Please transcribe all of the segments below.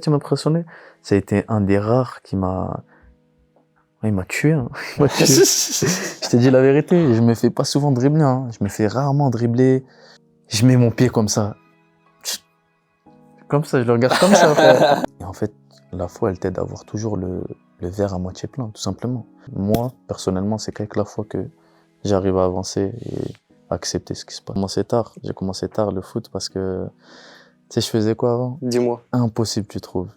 qui m'a impressionné. Ça a été un des rares qui m'a... Ouais, il m'a tué. Hein. Il m'a tué. Je te dis la vérité, je me fais pas souvent dribbler. Hein. Je me fais rarement dribbler. Je mets mon pied comme ça. Comme ça, je le regarde comme ça, frère. Et en fait, la foi, elle t'aide à voir toujours le verre à moitié plein, tout simplement. Moi, personnellement, c'est qu'avec la foi que j'arrive à avancer et accepter ce qui se passe. J'ai commencé tard le foot parce que, tu sais, je faisais quoi avant? Dis-moi. Impossible, tu trouves.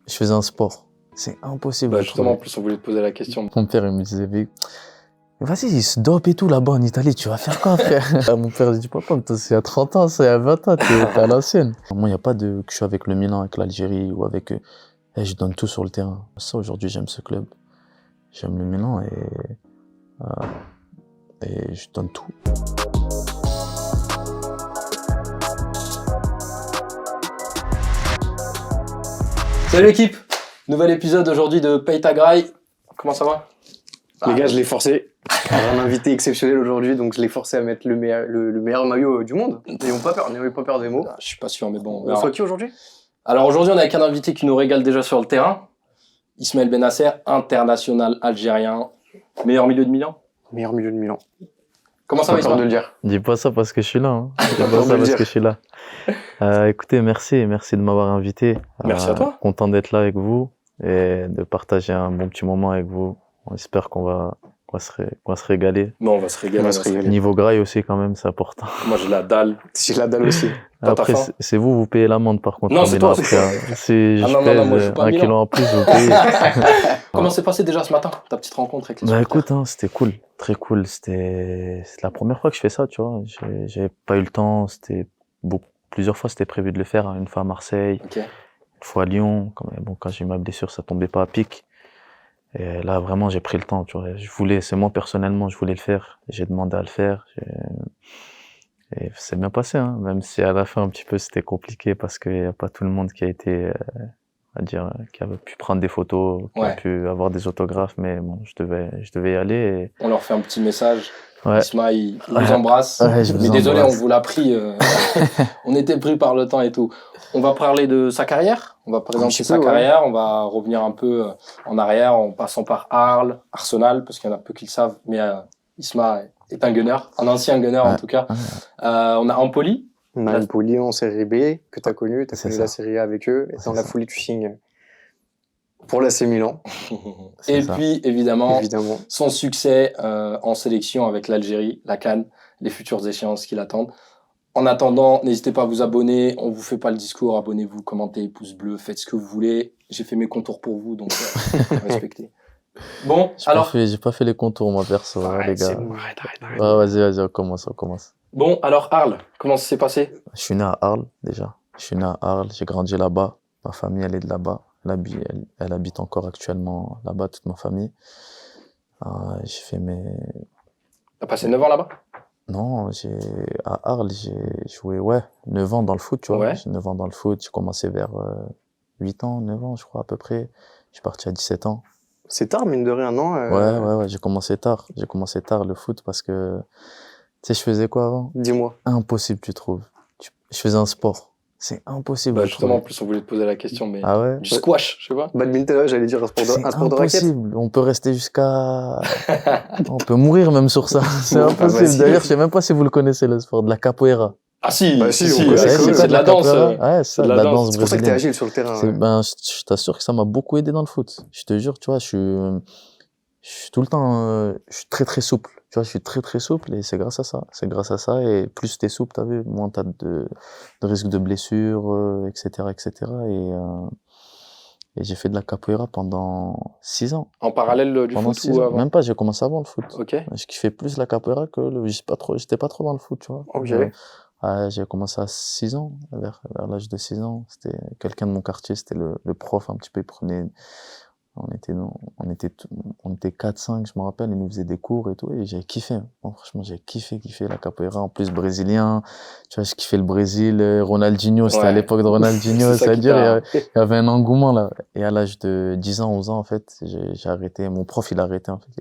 Je faisais un sport. C'est impossible. Bah, justement, en plus, on voulait te poser la question. Mon père, il me disait, vas-y, il se dope et tout là-bas en Italie, tu vas faire quoi, frère? Mon père, il dit, papa, c'est à 30 ans, c'est à 20 ans, t'es à l'ancienne. Moi, il n'y a pas que je suis avec le Milan, avec l'Algérie ou avec je donne tout sur le terrain. Ça, aujourd'hui, j'aime ce club. J'aime le Milan et je donne tout. Salut l'équipe, nouvel épisode aujourd'hui de Paye ta graille. Comment ça va? Les gars, je l'ai forcé. Un invité exceptionnel aujourd'hui, donc je l'ai forcé à mettre le meilleur maillot du monde. N'ayons pas peur des mots. Je suis pas sûr, mais bon. On reçoit qui aujourd'hui? Alors aujourd'hui, on est avec un invité qui nous régale déjà sur le terrain. Ismaël Benasser, international algérien, meilleur milieu de Milan. Meilleur milieu de Milan. Comment ça va, Ismaël? De le dire. Dis pas ça parce que je suis là. Hein. Dis pas ça parce que je suis là. Écoutez, merci de m'avoir invité. Merci à toi. Content d'être là avec vous et de partager un bon petit moment avec vous. On espère qu'on va se régaler. Non, on va se régaler. Niveau graille aussi quand même, c'est important. Moi j'ai la dalle. J'ai la dalle aussi. Après, c'est vous payez l'amende par contre. Non, c'est toi. Si je pèse moi, je suis pas 1 kilo en plus, vous payez. Comment s'est passé déjà ce matin, ta petite rencontre avec les supporters? Écoute, hein, c'était cool, très cool. C'est la première fois que je fais ça, tu vois. J'avais pas eu le temps, plusieurs fois c'était prévu de le faire, hein. Une fois à Marseille, Okay. Une fois à Lyon. Quand j'ai eu ma blessure, ça tombait pas à pic. Et là, vraiment, j'ai pris le temps, tu vois. C'est moi personnellement, je voulais le faire. J'ai demandé à le faire. Et c'est bien passé, hein. Même si à la fin, un petit peu, c'était compliqué parce qu'il n'y a pas tout le monde qui a été, qui avait pu prendre des photos, qui a pu avoir des autographes, mais bon, je devais y aller. Et... On leur fait un petit message. Ouais. Isma, il vous embrasse. Mais désolé, on vous l'a pris. On était pris par le temps et tout. On va parler de sa carrière. On va présenter sa carrière. On va revenir un peu en arrière en passant par Arles, Arsenal, parce qu'il y en a peu qui le savent. Mais Isma est un gunner, un ancien gunner en tout cas. On a Empoli. On a Empoli en série B que tu as connu. Tu as connu la série A avec eux. Et dans la foulée, tu signes pour l'AC Milan. Et puis, évidemment, son succès en sélection avec l'Algérie, la CAN, les futures échéances qui l'attendent. En attendant, n'hésitez pas à vous abonner. On vous fait pas le discours. Abonnez-vous, commentez, pouce bleu, faites ce que vous voulez. J'ai fait mes contours pour vous, donc respectez. Bon, alors... J'ai pas fait les contours, moi, perso, les gars. Bon, arrête. Vas-y, on commence. Bon, alors Arles, comment ça s'est passé? Je suis né à Arles, déjà. J'ai grandi là-bas. Ma famille, elle est de là-bas. Elle habite encore actuellement là-bas, toute ma famille. J'ai fait T'as passé 9 ans là-bas? Non, à Arles, j'ai joué 9 ans dans le foot, tu vois. J'ai 9 ans dans le foot, j'ai commencé vers 8 ans, 9 ans, je crois, à peu près. Je suis parti à 17 ans. C'est tard, mine de rien, non? Ouais, j'ai commencé tard. J'ai commencé tard le foot parce que, tu sais, je faisais quoi avant? Dis-moi. Impossible, tu trouves. Je faisais un sport. C'est impossible. Bah, justement, en plus, on voulait te poser la question, mais du squash, je sais pas. Badminton, j'allais dire un sport de raquette. C'est impossible. On peut rester on peut mourir même sur ça. C'est impossible. D'ailleurs, je sais même pas si vous le connaissez, le sport de la capoeira. Ah si, c'est de la danse. Ouais, c'est de la danse brésilienne. C'est pour ça que t'es agile sur le terrain. Je t'assure que ça m'a beaucoup aidé dans le foot. Je te jure, tu vois, je suis tout le temps, je suis très très souple. Tu vois, je suis très très souple et c'est grâce à ça. C'est grâce à ça et plus t'es souple, t'as vu, moins t'as de risque de blessure, etc. Et j'ai fait de la capoeira pendant 6 ans. En parallèle du foot ou avant? Même pas, j'ai commencé avant le foot. Ok. Je kiffais plus la capoeira que j'étais pas trop dans le foot, tu vois. Ok. J'ai commencé à 6 ans, vers l'âge de 6 ans. C'était quelqu'un de mon quartier, c'était le prof un petit peu, il prenait, on était 4-5, je me rappelle, il nous faisait des cours et tout, et j'ai kiffé. Bon, franchement, j'ai kiffé la capoeira, en plus brésilien. Tu vois, je kiffais le Brésil, Ronaldinho, c'était à l'époque de Ronaldinho, c'est-à-dire, il y avait un engouement, là. Et à l'âge de 10 ans, 11 ans, en fait, j'ai arrêté. Mon prof, il a arrêté, en fait,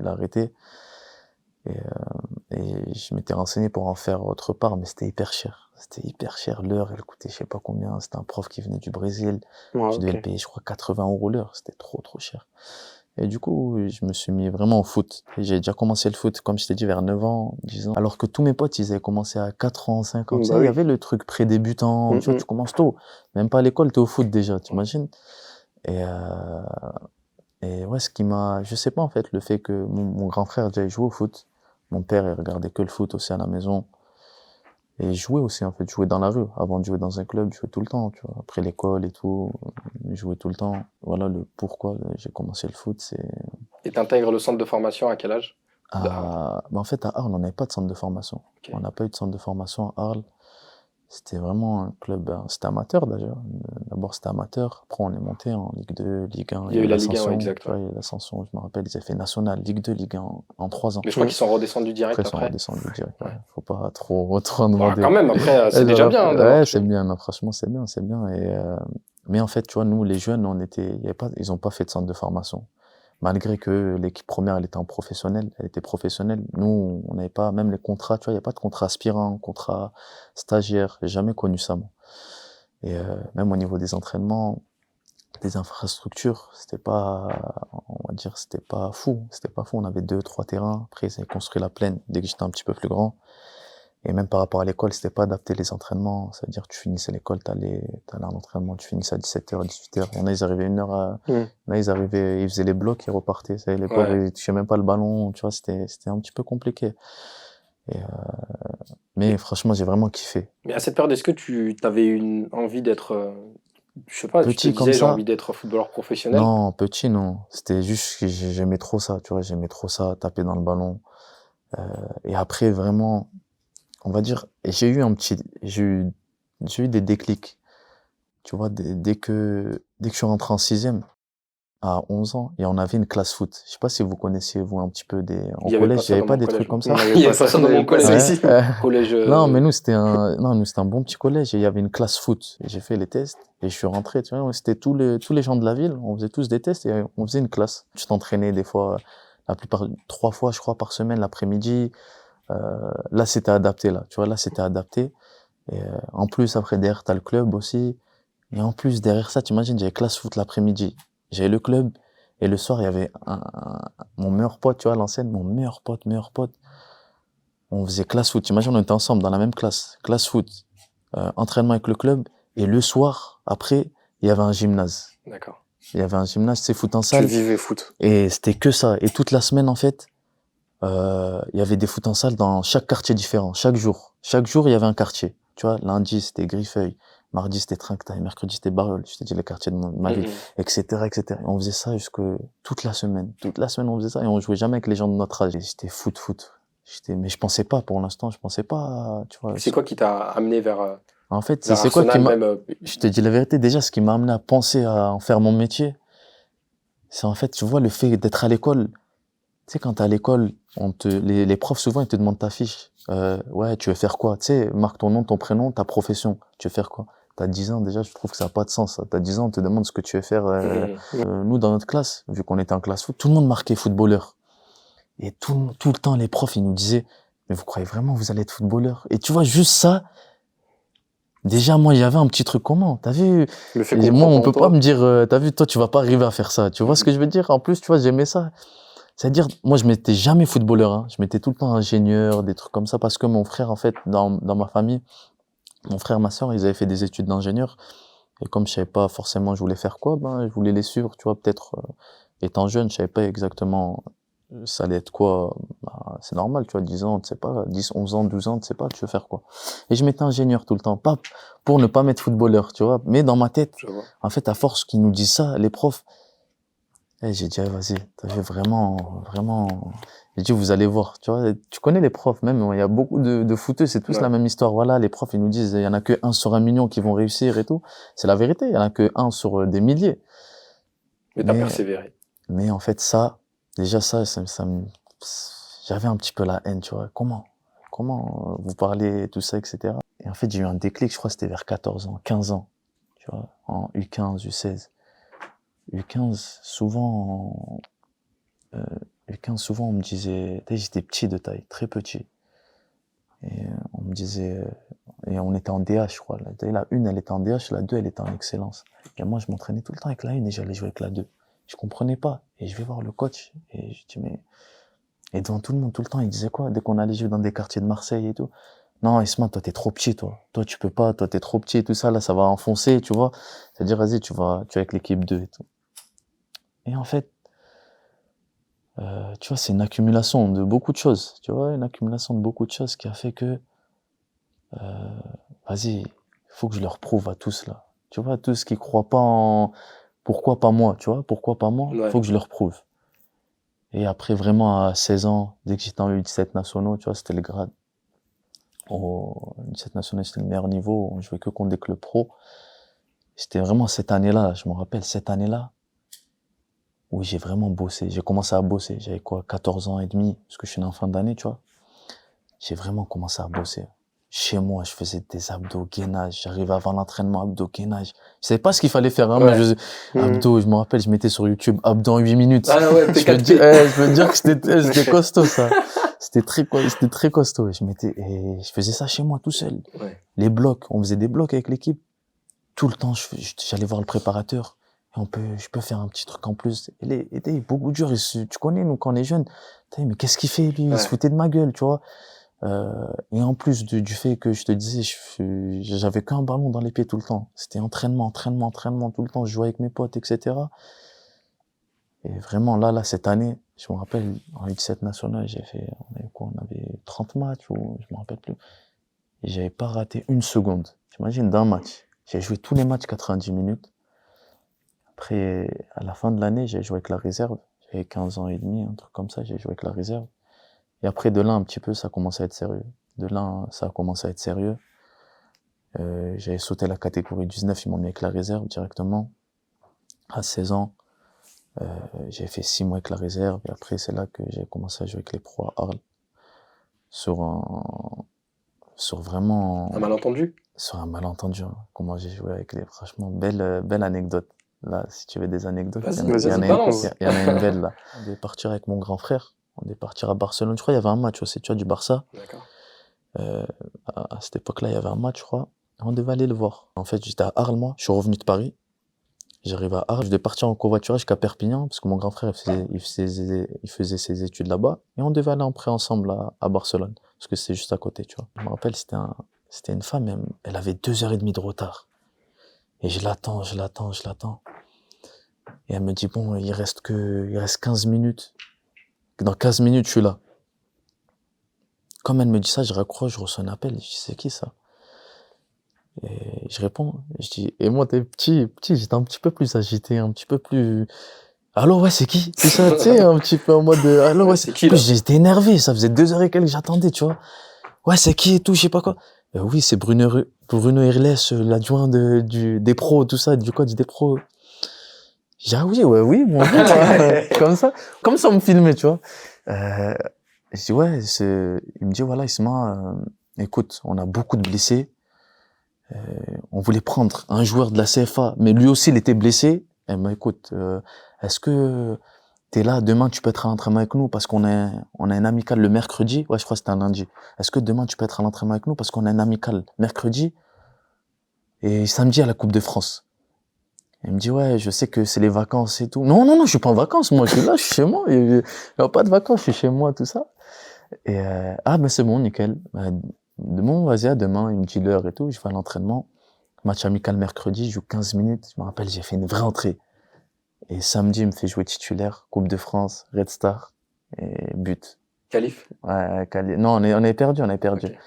Et je m'étais renseigné pour en faire autre part, mais c'était hyper cher. C'était hyper cher. L'heure, elle coûtait je sais pas combien. C'était un prof qui venait du Brésil. Ouais, Tu devais le ok. payer, je crois, 80 € l'heure. C'était trop, trop cher. Et du coup, je me suis mis vraiment au foot. Et j'ai déjà commencé le foot, comme je t'ai dit, vers 9 ans, 10 ans. Alors que tous mes potes, ils avaient commencé à 4 ans, 5 ans. Tu sais, Bah il y oui. avait le truc pré-débutant. Tu vois, tu commences tôt. Même pas à l'école, t'es au foot déjà, t'imagines? Et, ouais, je sais pas, en fait, le fait que mon grand frère, déjà, il jouait au foot. Mon père, il regardait que le foot aussi à la maison. Et je jouais aussi, en fait. Je jouais dans la rue. Avant de jouer dans un club, je jouais tout le temps, tu vois. Après l'école et tout, je jouais tout le temps. Voilà le pourquoi j'ai commencé le foot, c'est... Et t'intègres le centre de formation à quel âge? En fait, à Arles, on n'avait pas de centre de formation. Ok. On n'a pas eu de centre de formation à Arles. C'était vraiment un club, c'était amateur d'ailleurs. D'abord c'était amateur, après on est monté en Ligue 2, Ligue 1, Il y a eu la Ligue 1, ouais, l'ascension. exact. Tu vois, il y a eu l'ascension, je me rappelle, ils avaient fait National, Ligue 2, Ligue 1 en 3 ans. Mais je crois qu'ils sont redescendus direct Après, ils sont après. redescendus direct. Ouais. Faut pas trop demander. Quand même, après, c'est déjà bien. Ouais, c'est bien, non, franchement, c'est bien, c'est bien. Mais en fait, tu vois, nous, les jeunes, ils ont pas fait de centre de formation. Malgré que l'équipe première, elle était professionnelle. Nous, on n'avait pas, même les contrats, tu vois, il n'y a pas de contrat aspirant, contrat stagiaire. J'ai jamais connu ça, moi. Et même au niveau des entraînements, des infrastructures, on va dire, c'était pas fou. On avait 2-3 terrains. Après, ils avaient construit la plaine dès que j'étais un petit peu plus grand. Et même par rapport à l'école, c'était pas adapté les entraînements. C'est-à-dire que tu finissais l'école, t'allais à l'entraînement, tu finissais à 17h, 18h. Il y en a, ils arrivaient ils faisaient les blocs, ils repartaient. Ça, les pauvres, ils touchaient même pas le ballon. Tu vois, c'était un petit peu compliqué. Mais franchement, j'ai vraiment kiffé. Mais à cette période, est-ce que tu avais une envie d'être, je sais pas, tu te Petit comme disais, j'ai ça? envie d'être footballeur professionnel? Non, petit, non. C'était juste que j'aimais trop ça, tu vois, j'aimais trop ça, taper dans le ballon. Et après, vraiment, on va dire, j'ai eu des déclics. Tu vois, dès que je suis rentré en 6e, à 11 ans, et on avait une classe foot. Je sais pas si vous connaissiez, vous, un petit peu en collège, il y avait pas des trucs comme ça? Il y avait pas ça dans mon collège. Ouais, Collège. Non, mais nous, c'était un bon petit collège, et il y avait une classe foot. Et j'ai fait les tests, et je suis rentré, tu vois, c'était tous les gens de la ville, on faisait tous des tests, et on faisait une classe. Tu t'entraînais des fois, la plupart, 3 fois, je crois, par semaine, l'après-midi. Là, c'était adapté, là. Tu vois, là, c'était adapté. Et en plus, après, derrière, t'as le club aussi. Et en plus, derrière ça, t'imagines, j'avais classe foot l'après-midi. J'avais le club. Et le soir, il y avait mon meilleur pote, tu vois, à l'ancienne, mon meilleur pote. On faisait classe foot. T'imagines, on était ensemble dans la même classe. Classe foot. Entraînement avec le club. Et le soir, après, il y avait un gymnase. D'accord. Il y avait un gymnase, c'est foot en salle. Tu vivais foot. Et c'était que ça. Et toute la semaine, en fait, il y avait des foot en salle dans chaque quartier différent, chaque jour. Chaque jour, il y avait un quartier. Tu vois, lundi, c'était Griffeuil. Mardi, c'était Trinquetail. Mercredi, c'était Barreul. Je t'ai dit les quartiers de ma ville, etc., etc. Et on faisait ça toute la semaine. Toute la semaine, on faisait ça. Et on jouait jamais avec les gens de notre âge. Et c'était foot. Mais je pensais pas, pour l'instant, tu vois. C'est quoi qui t'a amené vers, En fait, vers c'est quoi qui Arsenal, m'a, même, je te dis la vérité, déjà, ce qui m'a amené à penser à en faire mon métier, c'est en fait, tu vois, le fait d'être à l'école. Tu sais, quand t'es à l'école, les profs, souvent, ils te demandent ta fiche. Ouais, tu veux faire quoi? Tu sais, marque ton nom, ton prénom, ta profession. Tu veux faire quoi? T'as 10 ans, déjà, je trouve que ça n'a pas de sens, ça. T'as 10 ans, on te demande ce que tu veux faire. Nous, dans notre classe, vu qu'on était en classe foot, tout le monde marquait footballeur. Et tout le temps, les profs, ils nous disaient, mais vous croyez vraiment que vous allez être footballeur? Et tu vois, juste ça, déjà, moi, il y avait un petit truc commun. T'as vu? Moi, on peut pas me dire, t'as vu, toi, tu vas pas arriver à faire ça. Tu vois ce que je veux dire? En plus, tu vois, j'aimais ça. C'est-à-dire, moi, je m'étais jamais footballeur, hein. Je m'étais tout le temps ingénieur, des trucs comme ça, parce que mon frère, en fait, dans ma famille, mon frère, ma sœur, ils avaient fait des études d'ingénieur. Et comme je savais pas forcément je voulais faire quoi, je voulais les suivre, tu vois, peut-être, étant jeune, je savais pas exactement ça allait être quoi. C'est normal, tu vois, 10 ans, tu sais pas, 10, 11 ans, 12 ans, tu sais pas, tu veux faire quoi. Et je m'étais ingénieur tout le temps, pas pour ne pas mettre footballeur, tu vois, mais dans ma tête, en fait, à force qu'ils nous disent ça, les profs, j'ai dit, vas-y, t'as vu, vraiment. J'ai dit, vous allez voir, tu vois, tu connais les profs, même, il y a beaucoup de footeux, c'est tous la même histoire. Voilà, les profs, ils nous disent, il y en a que 1 sur 1 million qui vont réussir et tout. C'est la vérité, il y en a que 1 sur des milliers. Mais t'as persévéré. Mais en fait, ça, déjà j'avais un petit peu la haine, tu vois. Comment vous parlez, tout ça, etc. Et en fait, j'ai eu un déclic, je crois que c'était vers 14 ans, 15 ans, tu vois, en U15, U16. U15, souvent, U15, souvent, on me disait, j'étais petit de taille, très petit. Et on me disait, et on était en DH, je crois. La 1, elle était en DH, la 2, elle était en excellence. Et moi, je m'entraînais tout le temps avec la 1 et j'allais jouer avec la 2. Je comprenais pas. Et je vais voir le coach et je dis, mais, et devant tout le monde, tout le temps, il disait quoi? Dès qu'on allait jouer dans des quartiers de Marseille et tout. Non, Isma, toi, t'es trop petit, toi. Toi, tu peux pas, toi, t'es trop petit et tout ça, là, ça va enfoncer, tu vois. C'est-à-dire, vas-y, tu vas avec l'équipe 2 et tout. Et en fait, tu vois, c'est une accumulation de beaucoup de choses, tu vois, une accumulation de beaucoup de choses qui a fait que, vas-y, il faut que je leur prouve à tous, là. Tu vois, tous qui croient pas en, pourquoi pas moi, tu vois, pourquoi pas moi, Ouais. faut que je leur prouve. Et après, vraiment, à 16 ans, dès que j'étais en U17 nationaux, tu vois, c'était le grade. Au U17 nationaux, c'était le meilleur niveau, on jouait que contre des clubs pro. C'était vraiment cette année-là, je me rappelle, cette année-là, où j'ai vraiment bossé. J'ai commencé à bosser. J'avais quoi, 14 ans et demi, parce que je suis né en fin d'année, tu vois. J'ai vraiment commencé à bosser. Chez moi, je faisais des abdos, gainage. J'arrivais avant l'entraînement, abdos, gainage. Je savais pas ce qu'il fallait faire, hein, Ouais. mais abdos, je me rappelle, je mettais sur YouTube abdos en 8 minutes. Ah ouais, je peux dire que c'était costaud, ça. C'était très costaud. Et je faisais ça chez moi, tout seul. Ouais. Les blocs, on faisait des blocs avec l'équipe. Tout le temps, j'allais voir le préparateur. Je peux faire un petit truc en plus. Et il est beaucoup dur. Tu connais, nous, quand on est jeunes. Mais qu'est-ce qu'il fait, lui? Il se foutait de ma gueule, tu vois. Et en plus du fait que je te disais, j'avais qu'un ballon dans les pieds tout le temps. C'était entraînement tout le temps. Je jouais avec mes potes, etc. Et vraiment, là, cette année, je me rappelle, en U17 national, on avait 30 matchs, ou je me rappelle plus. Et j'avais pas raté une seconde. T'imagines, d'un match. J'ai joué tous les matchs 90 minutes. Après, à la fin de l'année, j'ai joué avec la réserve. J'avais 15 ans et demi, un truc comme ça, j'ai joué avec la réserve. Et après, de là, un petit peu, ça a commencé à être sérieux. J'avais sauté la catégorie 19, ils m'ont mis avec la réserve directement. À 16 ans, j'ai fait 6 mois avec la réserve. Et après, c'est là que j'ai commencé à jouer avec les pros à Arles. Sur vraiment... Un malentendu? Sur un malentendu. Hein. Comment j'ai joué avec les... Franchement, belle anecdote. Là, si tu veux des anecdotes, il y en a une belle, là. On devait partir avec mon grand frère. On devait partir à Barcelone. Je crois qu'il y avait un match aussi, tu vois, du Barça. D'accord. À cette époque-là, il y avait un match, je crois. On devait aller le voir. En fait, j'étais à Arles, moi. Je suis revenu de Paris. J'arrive à Arles. Je devais partir en covoiturage jusqu'à Perpignan, parce que mon grand frère, il faisait ses études là-bas. Et on devait aller en prêt ensemble à Barcelone. Parce que c'est juste à côté, tu vois. Je me rappelle, c'était une femme, elle avait 2h30 de retard. Et je l'attends. Et elle me dit, bon, il reste 15 minutes. Dans 15 minutes, je suis là. Comme elle me dit ça, je raccroche, je reçois un appel. Je dis, c'est qui ça? Et je réponds. Je dis, et moi, t'es petit, j'étais un petit peu plus agité, un petit peu plus... Allô, ouais, c'est qui? C'est ça, tu sais, un petit peu en mode, allô, ouais, c'est qui, là? J'étais énervé, ça faisait 2h et quelques que j'attendais, tu vois. Ouais, c'est qui et tout, je sais pas quoi. Oui, c'est Bruno Irles, l'adjoint des pros, tout ça, du code des pros. J'ai dit, ah oui, bonjour. Comme ça, on me filmait, tu vois. Je dis, ouais, il me dit, voilà, Isma, écoute, on a beaucoup de blessés. On voulait prendre un joueur de la CFA, mais lui aussi, il était blessé. Elle m'a dit, écoute, est-ce que t'es là, demain, tu peux être à l'entraînement avec nous parce qu'on a un amical le mercredi. Ouais, je crois que c'était un lundi. Est-ce que demain, tu peux être à l'entraînement avec nous parce qu'on a un amical mercredi et samedi à la Coupe de France. Elle me dit, ouais, je sais que c'est les vacances et tout. Non, je suis pas en vacances, moi, je suis là, je suis chez moi. Il y a pas de vacances, je suis chez moi, tout ça. Et, ben c'est bon, nickel. Bon, vas-y, à demain, il me dit l'heure et tout, je vais à l'entraînement. Match amical mercredi, je joue 15 minutes. Je me rappelle, j'ai fait une vraie entrée. Et samedi, il me fait jouer titulaire, Coupe de France, Red Star, et but. Qualif? Ouais, non, on avait perdu. Okay.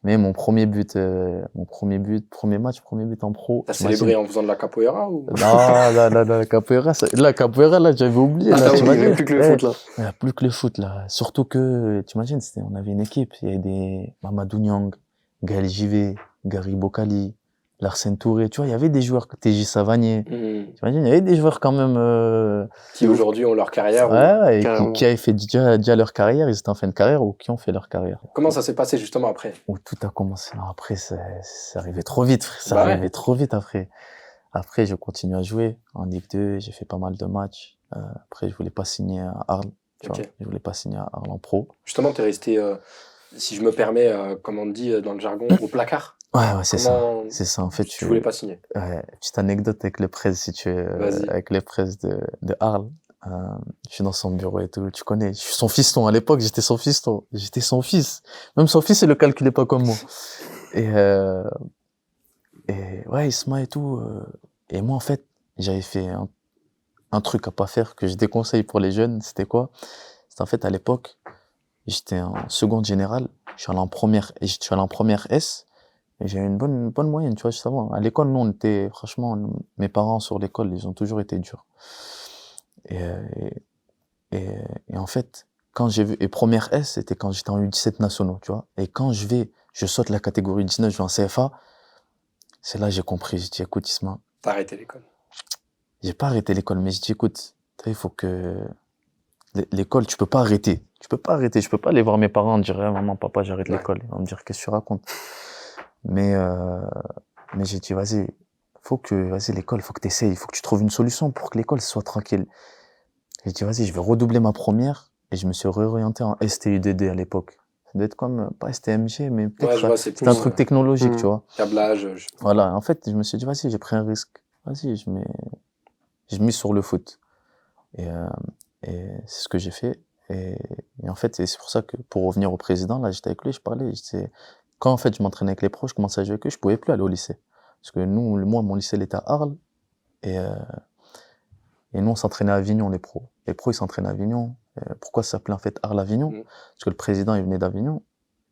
Mais mon premier but, premier match en pro. T'as célébré en faisant de la capoeira ou? Non, la capoeira, là, j'avais oublié. Là, il n'y avait plus que le foot, là. Il n'y a plus que le foot, là. Surtout que, tu imagines, on avait une équipe. Il y avait des Mamadou Niang, Gaël Givet, Gary Bocali, Larsen Touré. Tu vois, il y avait des joueurs, TJ Savanier. Tu imagines, il y avait des joueurs quand même, qui aujourd'hui ont leur carrière. Ouais, et qui avaient fait déjà leur carrière, ils étaient en fin de carrière ou qui ont fait leur carrière. Comment ça s'est passé justement après? Où tout a commencé. Non, après, ça arrivait trop vite, frère. Ça arrivait trop vite après. Après, je continue à jouer en Ligue 2, j'ai fait pas mal de matchs. Après, je voulais pas signer à Arles. Tu vois. Je voulais pas signer à Arles en pro. Justement, tu es resté, si je me permets, comme on dit dans le jargon, au placard. Ouais, c'est ça. C'est ça. En fait, tu voulais pas signer. Ouais, petite anecdote avec le presse, si tu es, avec le presse de Arles. Je suis dans son bureau et tout, tu connais. Je suis son fiston. À l'époque, j'étais son fiston. J'étais son fils. Même son fils, il le calculait pas comme moi. Et ouais, Isma et tout. Et moi, en fait, j'avais fait un truc à pas faire que je déconseille pour les jeunes. C'était quoi? C'était en fait, à l'époque, j'étais en seconde générale. Je suis allé en première S. Et j'ai eu une bonne moyenne, tu vois, juste avant. À l'école, nous, on était, franchement, mes parents sur l'école, ils ont toujours été durs. Et en fait, quand j'ai vu, et première S, c'était quand j'étais en U17 nationaux, tu vois. Et quand je saute la catégorie 19, je vais en CFA, c'est là que j'ai compris. J'ai dit, écoute, Isma. T'as arrêté l'école? J'ai pas arrêté l'école, mais j'ai dit, écoute, il faut que, l'école, tu peux pas arrêter. Je peux pas aller voir mes parents et dire, maman, papa, j'arrête l'école. Ils vont me dire, qu'est-ce que tu racontes? Mais j'ai dit, vas-y, l'école, faut que t'essayes, il faut que tu trouves une solution pour que l'école soit tranquille. J'ai dit, vas-y, je vais redoubler ma première, et je me suis réorienté en STUDD à l'époque. Ça doit être comme, pas STMG, mais peut-être, c'était un truc technologique, tu vois. Câblage. Voilà. En fait, je me suis dit, vas-y, j'ai pris un risque. Vas-y, je mise sur le foot. Et c'est ce que j'ai fait. Et en fait, c'est pour ça que, pour revenir au président, là, j'étais avec lui, je parlais, quand en fait je m'entraînais avec les pros, je commençais à jouer avec eux, je pouvais plus aller au lycée. Parce que moi, mon lycée, il était à Arles, et nous, on s'entraînait à Avignon, les pros. Les pros, ils s'entraînaient à Avignon. Pourquoi ça s'appelait en fait Arles-Avignon? Parce que le président, il venait d'Avignon.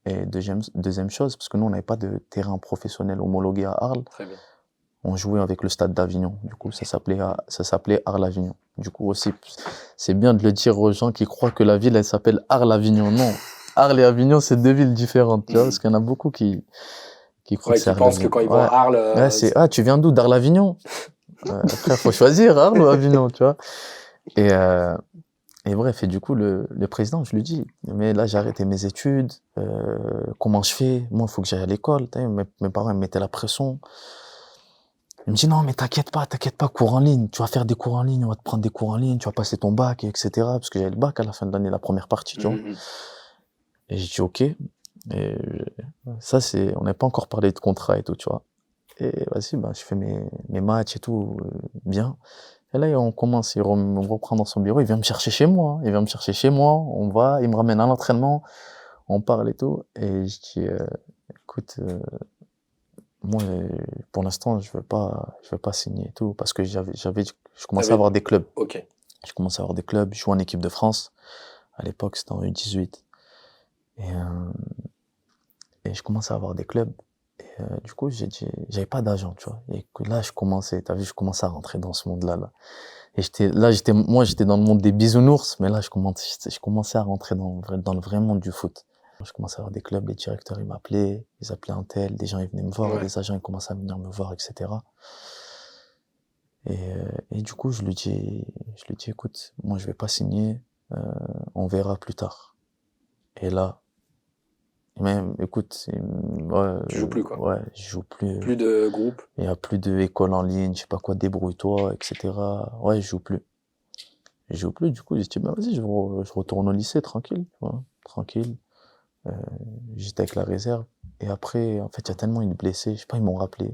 Et deuxième chose, parce que nous, on n'avait pas de terrain professionnel homologué à Arles. Très bien. On jouait avec le stade d'Avignon. Du coup, ça s'appelait Arles-Avignon. Du coup, aussi, c'est bien de le dire aux gens qui croient que la ville, elle s'appelle Arles-Avignon. Non. Arles et Avignon, c'est deux villes différentes, tu vois, parce qu'il y en a beaucoup qui croient que c'est Arles. Qui pensent que quand ils voient Arles... tu viens d'où? D'Arles-Avignon? Après, faut choisir Arles ou Avignon, tu vois. Et bref, et du coup, le président, je lui dis, mais là, j'ai arrêté mes études, comment je fais? Moi, il faut que j'aille à l'école. Mes parents, ils me mettaient la pression. Il me dit, non, mais t'inquiète pas, cours en ligne. Tu vas faire des cours en ligne, on va te prendre des cours en ligne, tu vas passer ton bac, etc. Parce que j'avais le bac à la fin de l'année, la première partie, tu vois. Et j'ai dit, ok. Et ça, on n'a pas encore parlé de contrat et tout, tu vois. Et vas-y, je fais mes matchs et tout, bien. Et là, on commence, il me reprend dans son bureau, il vient me chercher chez moi. Il me ramène à l'entraînement, on parle et tout. Et je dis, écoute, moi, pour l'instant, je veux pas signer et tout, parce que je commençais à avoir des clubs. Ok. Je commençais à avoir des clubs, je jouais en équipe de France. À l'époque, c'était en U18. Et je commençais à avoir des clubs. Et du coup, j'ai dit, j'avais pas d'agent, tu vois. Et là, je commençais à rentrer dans ce monde-là, là. Et j'étais dans le monde des bisounours, mais là, je commençais à rentrer dans le vrai monde du foot. Je commençais à avoir des clubs, les directeurs, ils m'appelaient, ils appelaient un tel, des gens, ils venaient me voir, les agents, ils commençaient à venir me voir, etc. Et du coup, je lui dis, écoute, moi, je vais pas signer, on verra plus tard. Et là, même, écoute, tu joues plus, quoi. Ouais, je joue plus. Plus de groupe. Il y a plus d'école en ligne, je sais pas quoi, débrouille-toi, etc. Ouais, je joue plus. Du coup, j'ai dit, vas-y, je retourne au lycée, tranquille, tu vois, tranquille. J'étais avec la réserve. Et après, en fait, il y a tellement eu de blessés, je sais pas, ils m'ont rappelé.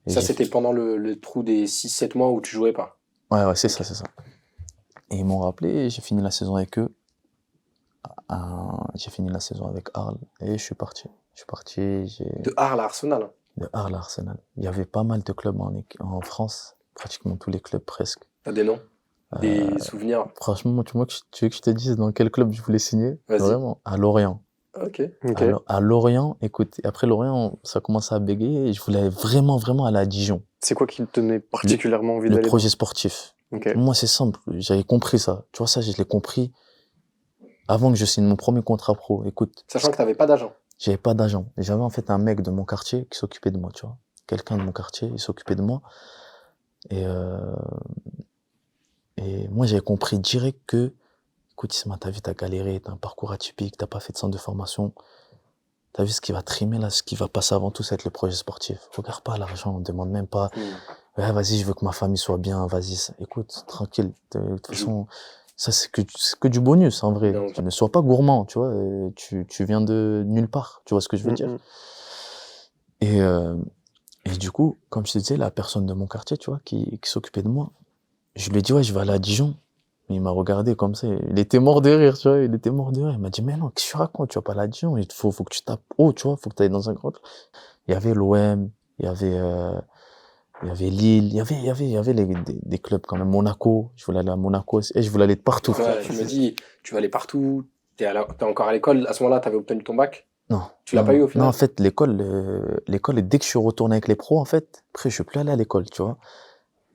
Et ça, c'était pendant le trou des 6-7 mois où tu jouais pas. Ouais, c'est ça. Et ils m'ont rappelé, et j'ai fini la saison avec eux. J'ai fini la saison avec Arles et je suis parti. De Arles à Arsenal. De Arles à Arsenal. Il y avait pas mal de clubs en France, pratiquement tous les clubs presque. T'as des noms? Des souvenirs? Franchement, tu veux que je te dise dans quel club je voulais signer? Vas-y. Vraiment, à Lorient. Ok. À Lorient, écoute, après Lorient, ça commençait à bégayer et je voulais vraiment, vraiment aller à Dijon. C'est quoi qui te donnait particulièrement envie d'aller? Le projet sportif. Okay. Moi, c'est simple, j'avais compris ça. Tu vois, ça, je l'ai compris avant que je signe mon premier contrat pro. Écoute. Sachant que t'avais pas d'agent. J'avais pas d'agent. J'avais en fait un mec de mon quartier qui s'occupait de moi, tu vois. Quelqu'un de mon quartier, il s'occupait de moi. Et moi, j'avais compris direct que, écoute, Isma, t'as vu, t'as galéré, t'as un parcours atypique, t'as pas fait de centre de formation. T'as vu ce qui va trimer là, ce qui va passer avant tout, c'est être le projet sportif. Regarde pas l'argent, on demande même pas Ouais, vas-y, je veux que ma famille soit bien, vas-y, écoute, tranquille. De toute façon, ça, c'est que du bonus, en vrai. Non. Ne sois pas gourmand, tu vois. Tu viens de nulle part, tu vois ce que je veux dire. Et du coup, comme je te disais, la personne de mon quartier, tu vois, qui s'occupait de moi, je lui ai dit, ouais, je vais aller à Dijon. Il m'a regardé comme ça, il était mort de rire, tu vois, il était mort de rire. Il m'a dit, mais non, qu'est-ce que tu racontes, tu vas pas aller à Dijon, faut que tu tapes haut, tu vois, faut que tu ailles dans un grand club. Il y avait l'OM, il y avait Lille, il y avait des clubs quand même, Monaco, je voulais aller à Monaco aussi, et je voulais aller de partout. Ouais, tu me dis, tu vas aller partout, t'es encore à l'école, à ce moment-là, t'avais obtenu ton bac? Non. Tu l'as pas eu au final? Non, en fait, l'école, dès que je suis retourné avec les pros, en fait, après, je suis plus allé à l'école, tu vois.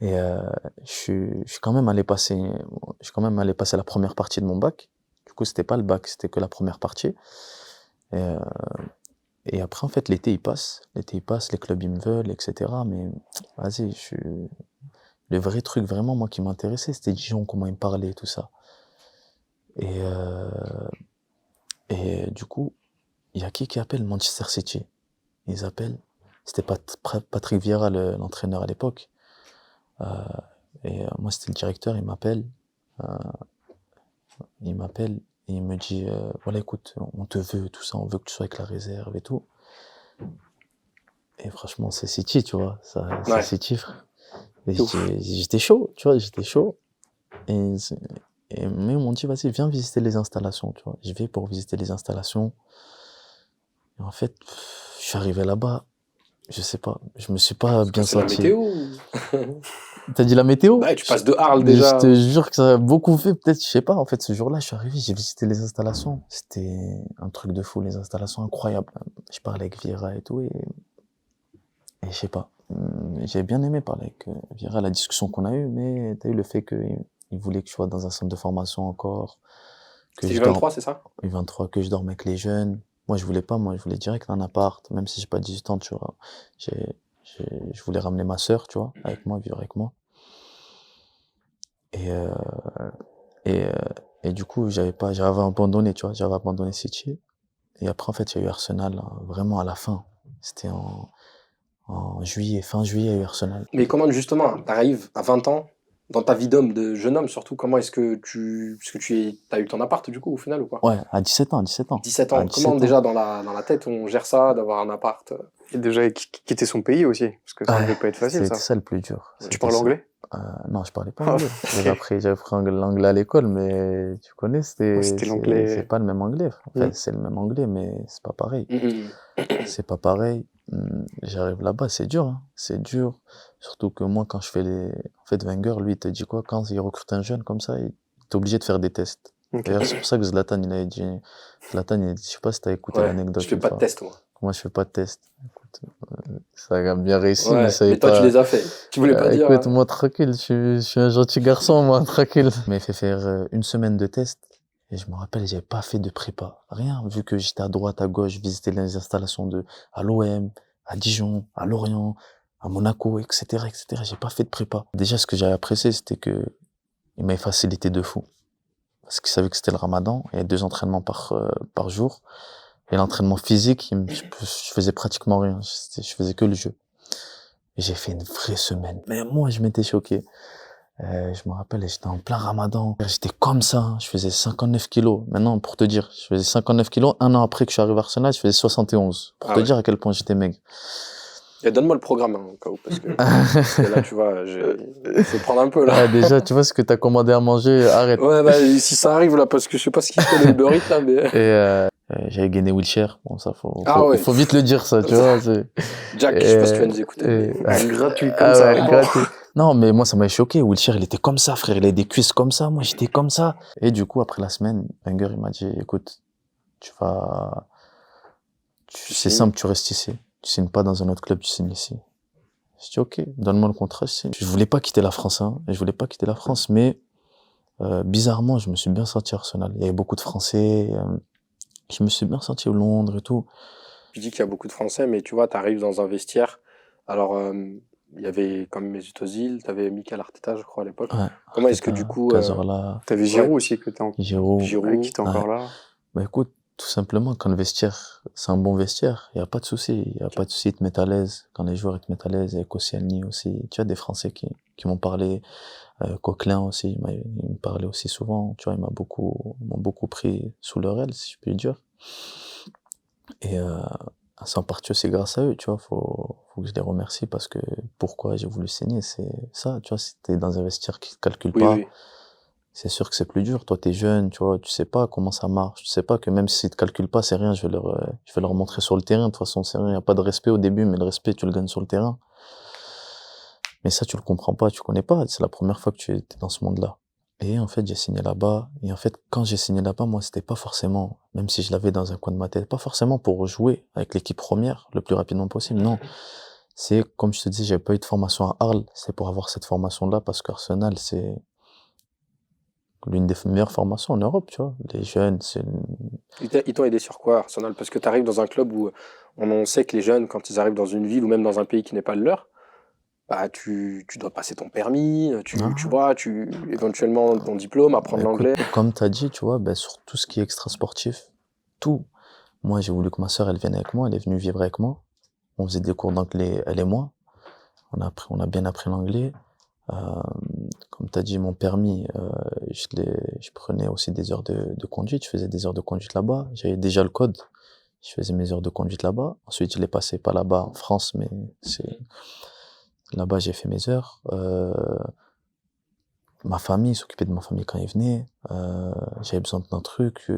Et je suis quand même allé passer la première partie de mon bac. Du coup, c'était pas le bac, c'était que la première partie. Et après, en fait, l'été il passe, les clubs ils me veulent, etc. Mais vas-y, le vrai truc vraiment moi qui m'intéressait, c'était Dijon, comment ils me parlaient, tout ça. Et du coup, il y a qui appelle Manchester City. Ils appellent. C'était Patrick Vieira, l'entraîneur à l'époque. Moi, c'était le directeur, il m'appelle et il me dit voilà, écoute, on te veut, tout ça, on veut que tu sois avec la réserve et tout. Et franchement, c'est City, tu vois, c'est City, frère. Et j'étais chaud, tu vois, j'étais chaud. Mais ils m'ont dit, vas-y, viens visiter les installations, tu vois. Je vais pour visiter les installations. Et en fait, je suis arrivé là-bas, je sais pas, je me suis pas bien senti. C'est la météo? T'as dit la météo? Ouais, tu passes de Arles déjà. Je te jure que ça a beaucoup fait, peut-être, je sais pas. En fait, ce jour-là, je suis arrivé, j'ai visité les installations. C'était un truc de fou, les installations incroyables. Je parlais avec Vieira et tout, et je sais pas. J'ai bien aimé parler avec Vieira, la discussion qu'on a eue, mais t'as eu le fait qu'il voulait que je sois dans un centre de formation encore. C'est U23, c'est ça? U23, que je dorme avec les jeunes. Moi, je voulais pas, je voulais direct un appart, même si j'ai pas 18 ans, tu vois. Je voulais ramener ma sœur, tu vois, avec moi, vivre avec moi. Et du coup, j'avais abandonné, tu vois, j'avais abandonné City. Et après, en fait, il y a eu Arsenal, vraiment à la fin. C'était en juillet, fin juillet, il y a eu Arsenal. Mais comment, justement, t'arrives à 20 ans, dans ta vie d'homme, de jeune homme surtout, comment est-ce que t'as eu ton appart, du coup, au final, ou quoi? Ouais, à 17 ans. 17 ans. À 17 Comment, ans. déjà, dans la tête, on gère ça, d'avoir un appart? Et déjà, quitter son pays aussi, parce que ça ne devait pas être facile, ça. C'était ça le plus dur. Tu parles anglais? Non, je parlais pas anglais. J'avais pris l'anglais à l'école, mais tu connais, c'était l'anglais. C'est pas le même anglais. En fait, c'est le même anglais, mais c'est pas pareil. C'est pas pareil. J'arrive là-bas, c'est dur, hein. C'est dur. Surtout que moi, quand je fais en fait, Wenger, lui, il te dit quoi? Quand il recrute un jeune comme ça, il est obligé de faire des tests. D'ailleurs, c'est pour ça que Zlatan, il a dit, je sais pas si t'as écouté l'anecdote. Je fais pas de test, moi. Moi, je fais pas de test. Écoute, ça a bien réussi, mais ça mais toi, tu les as fait. Tu voulais pas dire. Écoute, moi, tranquille, je suis un gentil garçon, moi, tranquille. Il m'a fait faire une semaine de test. Et je me rappelle, j'avais pas fait de prépa. Rien, vu que j'étais à droite, à gauche, visiter les installations à l'OM, à Dijon, à Lorient, à Monaco, etc., etc. J'ai pas fait de prépa. Déjà, ce que j'avais apprécié, c'était que il m'avait facilité de fou. Parce qu'il savait que c'était le ramadan. Il y avait 2 entraînements par jour. Et l'entraînement physique, je faisais pratiquement rien. Je faisais que le jeu. Et j'ai fait une vraie semaine. Mais moi, je m'étais choqué. Je me rappelle, j'étais en plein ramadan. J'étais comme ça, hein. Je faisais 59 kilos. Maintenant, pour te dire, je faisais 59 kilos. 1 an après que je suis arrivé à Arsenal, je faisais 71. Pour te dire à quel point j'étais maigre. Et donne-moi le programme, hein, au cas où, parce que là, tu vois, il faut prendre un peu, là. Ah, déjà, tu vois ce que t'as commandé à manger, arrête. Ouais, bah, si ça arrive, là, parce que je sais pas ce qu'il fait les Uber Eats, là, mais... J'avais gagné Wilshire. Bon, ça, faut vite le dire, ça, tu vois. Jack, je sais pas si tu vas nous écouter. Gratuit, comme ça. Gratuit. Non, mais moi, ça m'avait choqué. Wilshire, il était comme ça, frère. Il avait des cuisses comme ça. Moi, j'étais comme ça. Et du coup, après la semaine, Wenger, il m'a dit, écoute, c'est simple, tu restes ici. Tu signes pas dans un autre club, tu signes ici. Je dis, ok, donne-moi le contrat, je signe. Je voulais pas quitter la France, hein. Je voulais pas quitter la France, mais, bizarrement, je me suis bien senti à Arsenal. Il y avait beaucoup de Français, je me suis bien senti au Londres et tout. Tu dis qu'il y a beaucoup de Français, mais tu vois, t'arrives dans un vestiaire. Alors, il y avait comme Mesut Özil, t'avais Mikel Arteta, je crois, à l'époque. Ouais, comment est-ce que du coup... Cazorla. T'avais Giroud aussi, Giroud qui était encore là. Bah écoute, Tout simplement, quand le vestiaire, c'est un bon vestiaire, il n'y a pas de souci. Il n'y a pas de souci, ils te mettent à l'aise. Quand les joueurs ils te mettent à l'aise, avec Koscielny aussi. Tu as des Français qui m'ont parlé. Coquelin aussi, il me parlait aussi souvent. Tu vois, ils m'ont beaucoup pris sous leur aile, si je puis dire. Et sans partie aussi grâce à eux, tu vois. Faut que je les remercie parce que pourquoi j'ai voulu signer, c'est ça. Tu vois, si t'es dans un vestiaire qui ne calcule pas, Oui. c'est sûr que c'est plus dur. Toi, t'es jeune, tu vois, tu sais pas comment ça marche. Tu sais pas que même s'ils te calculent pas, c'est rien, je vais leur montrer sur le terrain. De toute façon, c'est rien. Il n'y a pas de respect au début, mais le respect, tu le gagnes sur le terrain. Mais ça, tu le comprends pas, tu connais pas. C'est la première fois que tu es dans ce monde-là. Et en fait, j'ai signé là-bas. Et en fait, quand j'ai signé là-bas, moi, c'était pas forcément, même si je l'avais dans un coin de ma tête, pas forcément pour jouer avec l'équipe première le plus rapidement possible. Non. C'est, comme je te dis, j'ai pas eu de formation à Arles. C'est pour avoir cette formation-là parce qu'Arsenal, c'est l'une des meilleures formations en Europe, tu vois. Les jeunes, c'est... Ils t'ont aidé sur quoi, Arsenal? Parce que tu arrives dans un club où on sait que les jeunes, quand ils arrivent dans une ville ou même dans un pays qui n'est pas le leur, bah, tu dois passer ton permis, tu vois, éventuellement ton diplôme, apprendre l'anglais. Comme tu as dit, tu vois, ben, sur tout ce qui est extra-sportif, tout. Moi, j'ai voulu que ma sœur, elle vienne avec moi, elle est venue vivre avec moi. On faisait des cours d'anglais, elle et moi. On a bien appris l'anglais. Comme tu as dit, mon permis, je prenais aussi des heures de conduite. Je faisais des heures de conduite là-bas. J'avais déjà le code. Je faisais mes heures de conduite là-bas. Ensuite, je l'ai passé pas là-bas en France, mais là-bas, j'ai fait mes heures. Ma famille, s'occupait de ma famille quand ils venaient. J'avais besoin d'un truc.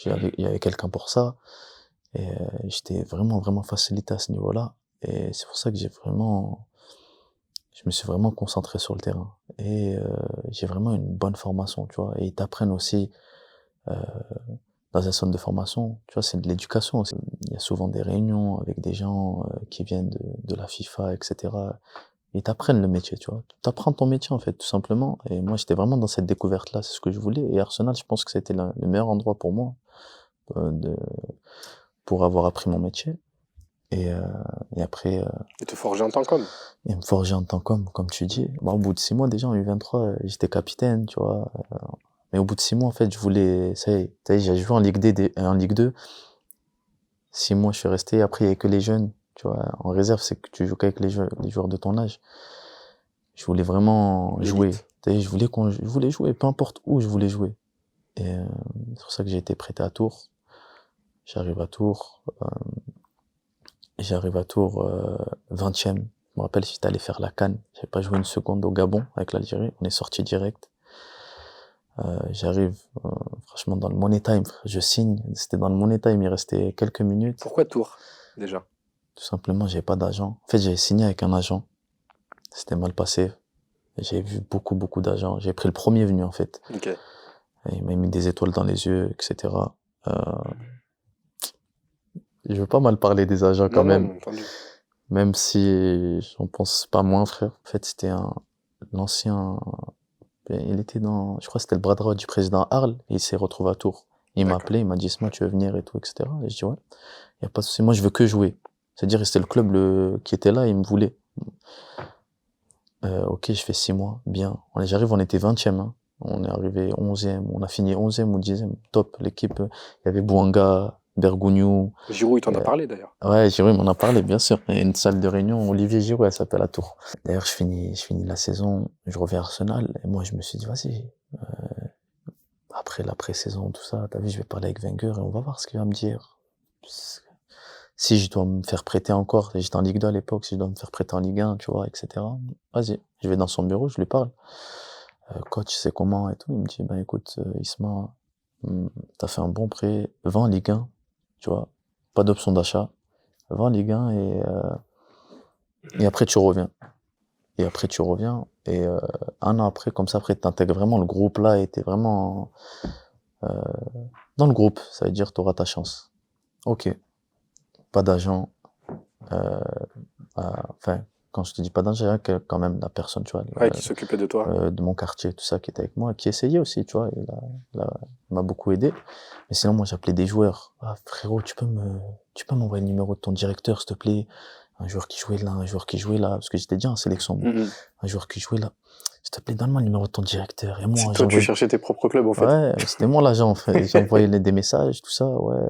Il y avait quelqu'un pour ça. Et j'étais vraiment facilité à ce niveau-là. Et c'est pour ça que je me suis vraiment concentré sur le terrain. Et j'ai vraiment une bonne formation, tu vois. Et ils t'apprennent aussi, dans un centre de formation, tu vois, c'est de l'éducation aussi. Il y a souvent des réunions avec des gens qui viennent de la FIFA, etc. Ils t'apprennent le métier, tu vois. T'apprends ton métier, en fait, tout simplement. Et moi, j'étais vraiment dans cette découverte-là, c'est ce que je voulais. Et Arsenal, je pense que c'était le meilleur endroit pour moi, pour avoir appris mon métier. Et après... Et te forger en tant qu'homme. Et me forger en tant qu'homme, comme tu dis. Bon, au bout de 6 mois, déjà, en U23, j'étais capitaine, tu vois. Mais au bout de 6 mois, en fait, je voulais... Ça y est, j'ai joué en Ligue D, en Ligue 2. 6 mois, je suis resté. Après, il n'y avait que les jeunes, tu vois. En réserve, c'est que tu joues qu'avec les joueurs de ton âge. Je voulais vraiment jouer. Je voulais jouer, peu importe où je voulais jouer. Et c'est pour ça que j'ai été prêté à Tours. J'arrive à Tours... 20e. Je me rappelle, j'étais allé faire la CAN. J'avais pas joué une seconde au Gabon avec l'Algérie. On est sorti direct. J'arrive, franchement, dans le Money Time. Je signe. C'était dans le Money Time. Il restait quelques minutes. Pourquoi Tours, déjà? Tout simplement, j'avais pas d'agent. En fait, j'avais signé avec un agent. C'était mal passé. J'ai vu beaucoup d'agents. J'ai pris le premier venu, en fait. Okay. Et il m'a mis des étoiles dans les yeux, etc. Je veux pas mal parler des agents quand même. Même si j'en pense pas moins, frère. En fait, c'était l'ancien, il était je crois que c'était le bras droit du président Arles, et il s'est retrouvé à Tours. Il m'a appelé, il m'a dit, Isma, tu veux venir et tout, etc. Et je dis, ouais. Y a pas de souci. Moi, je veux que jouer. C'est-à-dire, c'était le club, qui était là, il me voulait. Ok, je fais 6 mois. Bien. J'arrive, on était 20e, hein. On est arrivé 11e. On a fini 11e ou 10e. Top. L'équipe, il y avait Bouanga, Bergogneau. Giroud, il t'en a parlé d'ailleurs. Ouais, Giroud, il m'en a parlé, bien sûr. Il y a une salle de réunion, Olivier Giroud, elle s'appelle à Tours. D'ailleurs, je finis la saison, je reviens à Arsenal, et moi, je me suis dit, vas-y, après la pré-saison, tout ça, t'as vu, je vais parler avec Wenger, et on va voir ce qu'il va me dire. Si je dois me faire prêter encore, j'étais en Ligue 2 à l'époque, si je dois me faire prêter en Ligue 1, tu vois, etc. Vas-y, je vais dans son bureau, je lui parle. Coach, c'est comment, et tout. Il me dit, ben écoute, Isma, t'as fait un bon prêt, va en Ligue 1, tu vois. Pas d'option d'achat. Va en Ligue 1 et après tu reviens. Et un an après, comme ça, après t'intègres vraiment le groupe là et t'es vraiment dans le groupe. Ça veut dire t'auras ta chance. Ok. Pas d'agent. Enfin, quand je te dis pas d'agent, quand même la personne, tu vois. Qui s'occupait de toi. De mon quartier, tout ça, qui était avec moi, qui essayait aussi, tu vois. Il m'a beaucoup aidé. Mais sinon, moi, j'appelais des joueurs. Ah, frérot, tu peux m'envoyer le numéro de ton directeur, s'il te plaît? Un joueur qui jouait là, un joueur qui jouait là. Parce que j'étais déjà en sélection. Un joueur qui jouait là. te plaît, donne-moi le numéro de ton directeur. Et moi, c'est toi, tu cherchais tes propres clubs, en fait. Ouais, c'était moi l'agent, en fait. J'ai envoyé des messages, tout ça, ouais,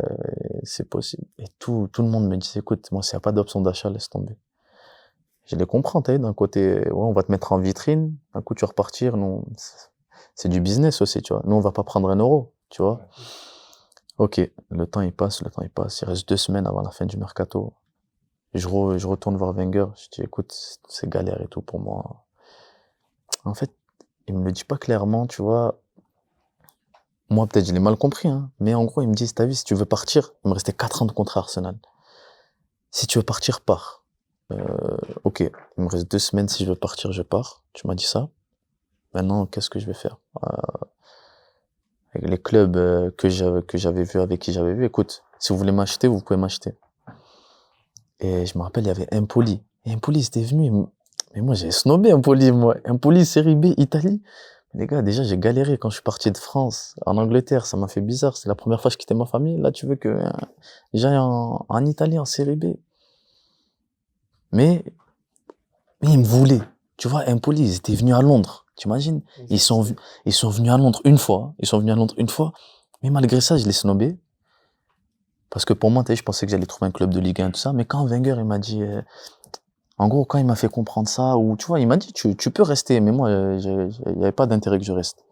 c'est possible. Et tout le monde me disait, écoute, moi, s'il n'y a pas d'option d'achat, laisse tomber. Je les comprends, t'as vu, d'un côté, ouais, on va te mettre en vitrine, d'un coup, tu vas repartir, non, c'est du business aussi, tu vois. Nous, on va pas prendre un euro, tu vois. Ok, le temps il passe, il reste 2 semaines avant la fin du mercato. Je retourne voir Wenger, je dis, écoute, c'est galère et tout pour moi. En fait, il me le dit pas clairement, tu vois. Moi, peut-être, je l'ai mal compris, hein. Mais en gros, il me dit, t'as vu, si tu veux partir, il me restait 4 ans de contrat à Arsenal. Si tu veux partir, pars. Ok, il me reste 2 semaines, si je veux partir, je pars. Tu m'as dit ça. Maintenant, qu'est-ce que je vais faire? Avec les clubs que j'avais vu, avec qui j'avais vu, écoute, si vous voulez m'acheter, vous pouvez m'acheter. Et je me rappelle, il y avait Empoli. Et Empoli, c'était venu, mais moi, j'ai snobé Empoli, moi. Empoli, Série B, Italie. Les gars, déjà, j'ai galéré quand je suis parti de France, en Angleterre, ça m'a fait bizarre. C'est la première fois que je quittais ma famille. Là, tu veux que j'aille en Italie, en Série B. Mais ils me voulaient. Tu vois, Empoli, ils étaient venus à Londres. T'imagines? Ils sont venus à Londres une fois. Mais malgré ça, je les snobais. Parce que pour moi, je pensais que j'allais trouver un club de Ligue 1, tout ça. Mais quand Wenger, il m'a dit, en gros, quand il m'a fait comprendre ça, ou tu vois, il m'a dit, tu peux rester. Mais moi, il n'y avait pas d'intérêt que je reste.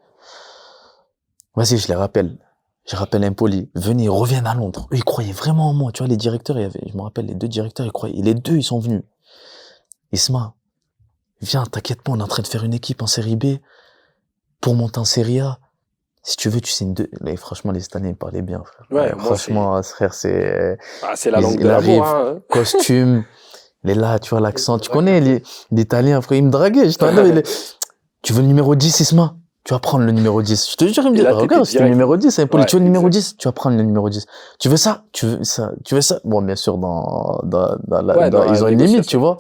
Vas-y, je les rappelle. Je rappelle Empoli. Venez, reviennent à Londres. Eux, ils croyaient vraiment en moi. Tu vois, les directeurs, je me rappelle, les 2 directeurs, ils croyaient. Et les 2, ils sont venus. Isma, viens, t'inquiète pas, on est en train de faire une équipe en Série B pour monter en Série A. Si tu veux, tu signes 2. Et franchement, les Italiens, ils parlaient bien, frère. Ouais, franchement, frère, c'est... c'est la langue de l'amour, hein. Costume, il est là, tu vois, l'accent. Tu connais l'Italien, frère, il me draguait. Tu veux le numéro 10, Isma? Tu vas prendre le numéro 10. Je te jure, il me dit, regarde, c'était le numéro 10, Empoli, tu veux le numéro 10? Tu vas prendre le numéro 10. Tu veux ça? Tu veux ça? Bon, bien sûr, ils ont une limite, tu vois.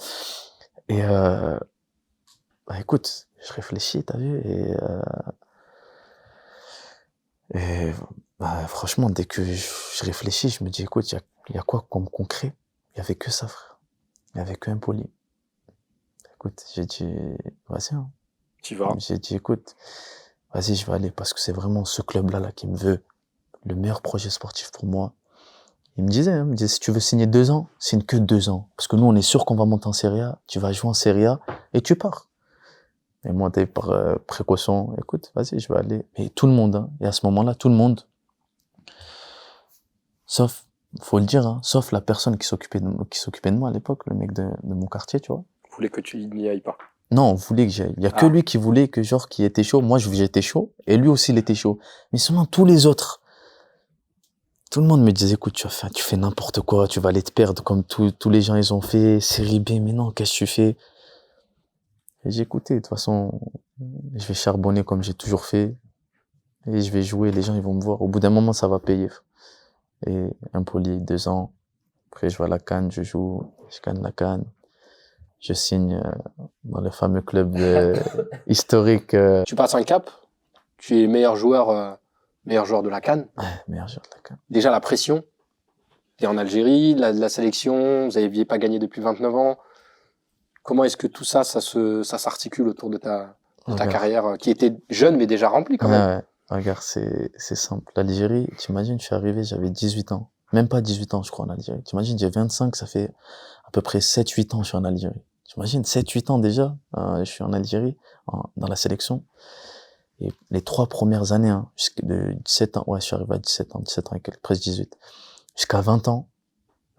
Et écoute, je réfléchis, t'as vu, et franchement, dès que je réfléchis, je me dis, écoute, il y a quoi comme concret? Il y avait que ça, frère. Il y avait que Empoli. Écoute, j'ai dit, vas-y, hein. Tu vas. J'ai dit, écoute, vas-y, je vais aller, parce que c'est vraiment ce club-là, qui me veut le meilleur projet sportif pour moi. Il me disait, si tu veux signer 2 ans, signe que 2 ans. Parce que nous, on est sûr qu'on va monter en Serie A, tu vas jouer en Serie A, et tu pars. Et moi, par précaution, écoute, vas-y, je vais aller. Et tout le monde, hein, et à ce moment-là, tout le monde, sauf, faut le dire, hein, sauf la personne qui s'occupait de moi à l'époque, le mec de mon quartier, tu vois. Voulait que tu n'y ailles pas. Non, on voulait que j'aille. Il y a que lui qui voulait que, qui était chaud. Moi, j'étais chaud, et lui aussi, il était chaud. Mais seulement tous les autres, tout le monde me disait, écoute, tu fais n'importe quoi, tu vas aller te perdre comme tous les gens, ils ont fait, Série B, mais non, qu'est-ce que tu fais? Et j'ai écouté, de toute façon, je vais charbonner comme j'ai toujours fait, et je vais jouer, les gens, ils vont me voir. Au bout d'un moment, ça va payer. Et Empoli, 2 ans. Après, je vais à la CAN, je joue, je gagne la CAN. Je signe dans le fameux club historique. Tu passes un cap, tu es meilleur joueur de la CAN. Ouais, meilleur joueur de la CAN. Déjà, la pression. Tu es en Algérie, la sélection, vous n'aviez pas gagné depuis 29 ans. Comment est-ce que tout ça s'articule autour de ta carrière qui était jeune mais déjà remplie quand même? Ouais. Regarde, c'est simple. L'Algérie, t'imagines, je suis arrivé, j'avais 18 ans. Même pas 18 ans, je crois, en Algérie. T'imagines, j'ai 25, ça fait à peu près 7-8 ans que je suis en Algérie. T'imagines, 7-8 ans déjà, je suis en Algérie, dans la sélection. Et les 3 premières années, de 17 ans, ouais, je suis arrivé à 17 ans et quelques, presque 18. Jusqu'à 20 ans,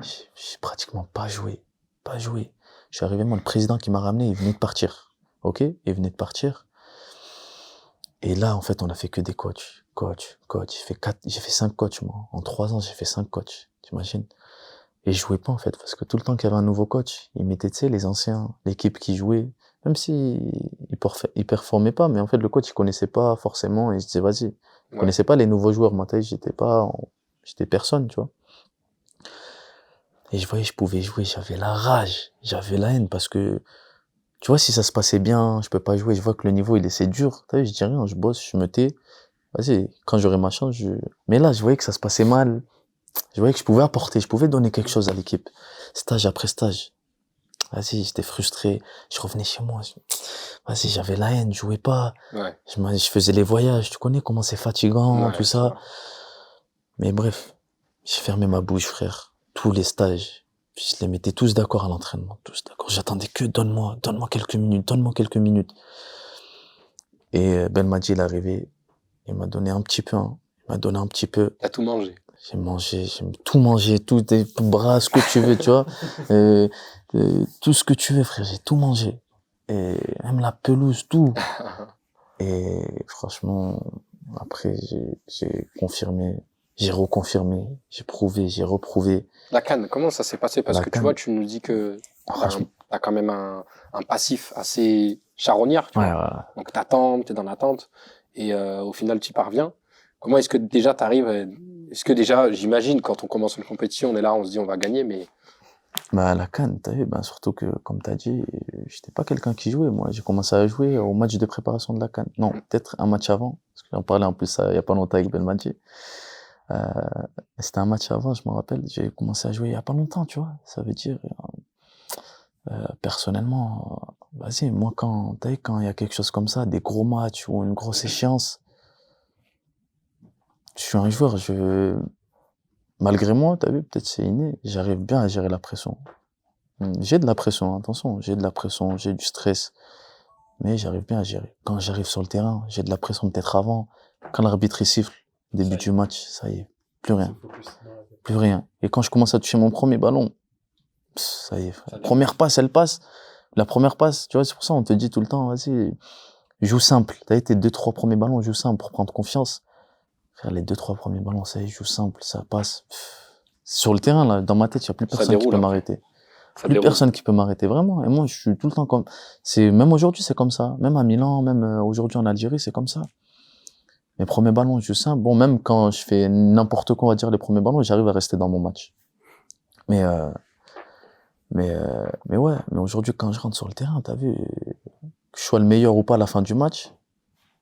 j'ai pratiquement pas joué. Je suis arrivé, moi, le président qui m'a ramené, il venait de partir. Ok? Il venait de partir. Et là, en fait, on a fait que des coachs. J'ai fait 5 coachs, moi. En 3 ans, j'ai fait 5 coachs. T'imagines? Et je jouais pas, en fait, parce que tout le temps qu'il y avait un nouveau coach, il mettait, tu sais, les anciens, l'équipe qui jouait, même si il performait pas, mais en fait, le coach, il connaissait pas forcément, et il se disait, vas-y. Il connaissait pas les nouveaux joueurs. Moi, j'étais personne, tu vois. Et je voyais, je pouvais jouer, j'avais la rage, j'avais la haine, parce que, tu vois, si ça se passait bien, je peux pas jouer, je vois que le niveau, c'est dur. T'as vu, je dis rien, je bosse, je me tais. Vas-y, quand j'aurai ma chance, Mais là, je voyais que ça se passait mal. Je voyais que je pouvais apporter, je pouvais donner quelque chose à l'équipe. Stage après stage. Vas-y, j'étais frustré. Je revenais chez moi. Vas-y, j'avais la haine, je jouais pas. Ouais. Je faisais les voyages. Tu connais comment c'est fatigant, Ouais, tout ça. Mais bref, j'ai fermé ma bouche, frère. Tous les stages, je les mettais tous d'accord à l'entraînement. Tous d'accord. J'attendais que donne-moi quelques minutes. Et Belmadi, il est arrivé. Il m'a donné un petit peu, hein. Il m'a donné un petit peu. T'as tout mangé. J'ai tout mangé, tout tes bras, ce que tu veux, tu vois. Tout ce que tu veux, frère, j'ai tout mangé. Et même la pelouse, tout. Et franchement, après, j'ai confirmé, j'ai reconfirmé, j'ai prouvé, j'ai reprouvé. La CAN, comment ça s'est passé? Parce que tu vois, tu nous dis que t'as quand même un passif assez charognard, tu vois. Ouais. Donc t'attends, t'es dans l'attente, et au final, tu y parviens. Comment est-ce que déjà t'arrives? Est-ce que déjà, j'imagine, quand on commence une compétition, on est là, on se dit on va gagner, mais... Bah, la CAN, t'as vu, bah, surtout que, comme t'as dit, j'étais pas quelqu'un qui jouait, moi. J'ai commencé à jouer au match de préparation de la CAN. Non, peut-être un match avant, parce que j'en parlais en plus il y a pas longtemps avec Belmadi. C'était un match avant, je me rappelle. J'ai commencé à jouer il y a pas longtemps, tu vois. Ça veut dire, personnellement, vas-y, moi, quand il y a quelque chose comme ça, des gros matchs ou une grosse échéance, je suis un joueur, malgré moi, t'as vu, peut-être c'est inné, j'arrive bien à gérer la pression. J'ai de la pression, attention, j'ai du stress, mais j'arrive bien à gérer. Quand j'arrive sur le terrain, j'ai de la pression peut-être avant. Quand l'arbitre siffle, début du match, ça y est, plus rien. Et quand je commence à toucher mon premier ballon, ça y est, frère. Première passe, elle passe. La première passe, tu vois, c'est pour ça on te dit tout le temps, vas-y, joue simple. T'as été 2-3 premiers ballons, joue simple pour prendre confiance. Frère, les 2-3 premiers ballons, ça y est, joue simple, ça passe. Sur le terrain, là, dans ma tête, il n'y a plus personne qui peut m'arrêter. Personne qui peut m'arrêter, vraiment. Et moi, je suis tout le temps comme, même aujourd'hui, c'est comme ça. Même à Milan, même aujourd'hui en Algérie, c'est comme ça. Mes premiers ballons, je joue simple. Bon, même quand je fais n'importe quoi, on va dire, les premiers ballons, j'arrive à rester dans mon match. Mais ouais, mais aujourd'hui, quand je rentre sur le terrain, t'as vu, que je sois le meilleur ou pas à la fin du match,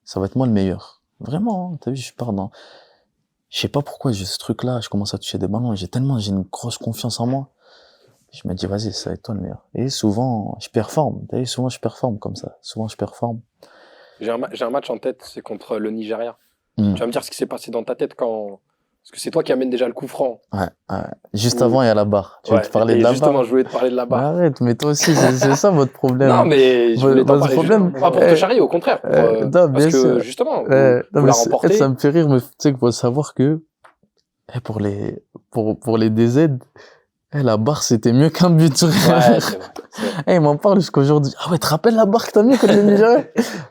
ça va être moi le meilleur. Vraiment, hein, t'as vu, je sais pas pourquoi j'ai ce truc-là, je commence à toucher des ballons, j'ai une grosse confiance en moi. Je me dis, vas-y, ça va être toi le meilleur. Et souvent, je performe. T'as vu, souvent, je performe comme ça. J'ai un match en tête, c'est contre le Nigeria. Tu vas me dire ce qui s'est passé dans ta tête quand... Parce que c'est toi qui amène déjà le coup franc. Ouais. Juste avant, il y a la barre. Tu veux te parler de la barre? Justement, je voulais te parler de la barre. Mais arrête, mais toi aussi, c'est ça votre problème. Non, mais je voulais t'en parler. Problème. Pas pour te charrier, au contraire. Non, parce que, justement, vous la remportez. Ça me fait rire, mais tu sais qu'il faut savoir que, pour les DZ, la barre, c'était mieux qu'un but, frère. Ouais, c'est vrai. Il m'en parle jusqu'aujourd'hui. Ah ouais, te rappelles la barre que t'as mis contre le Nigeria?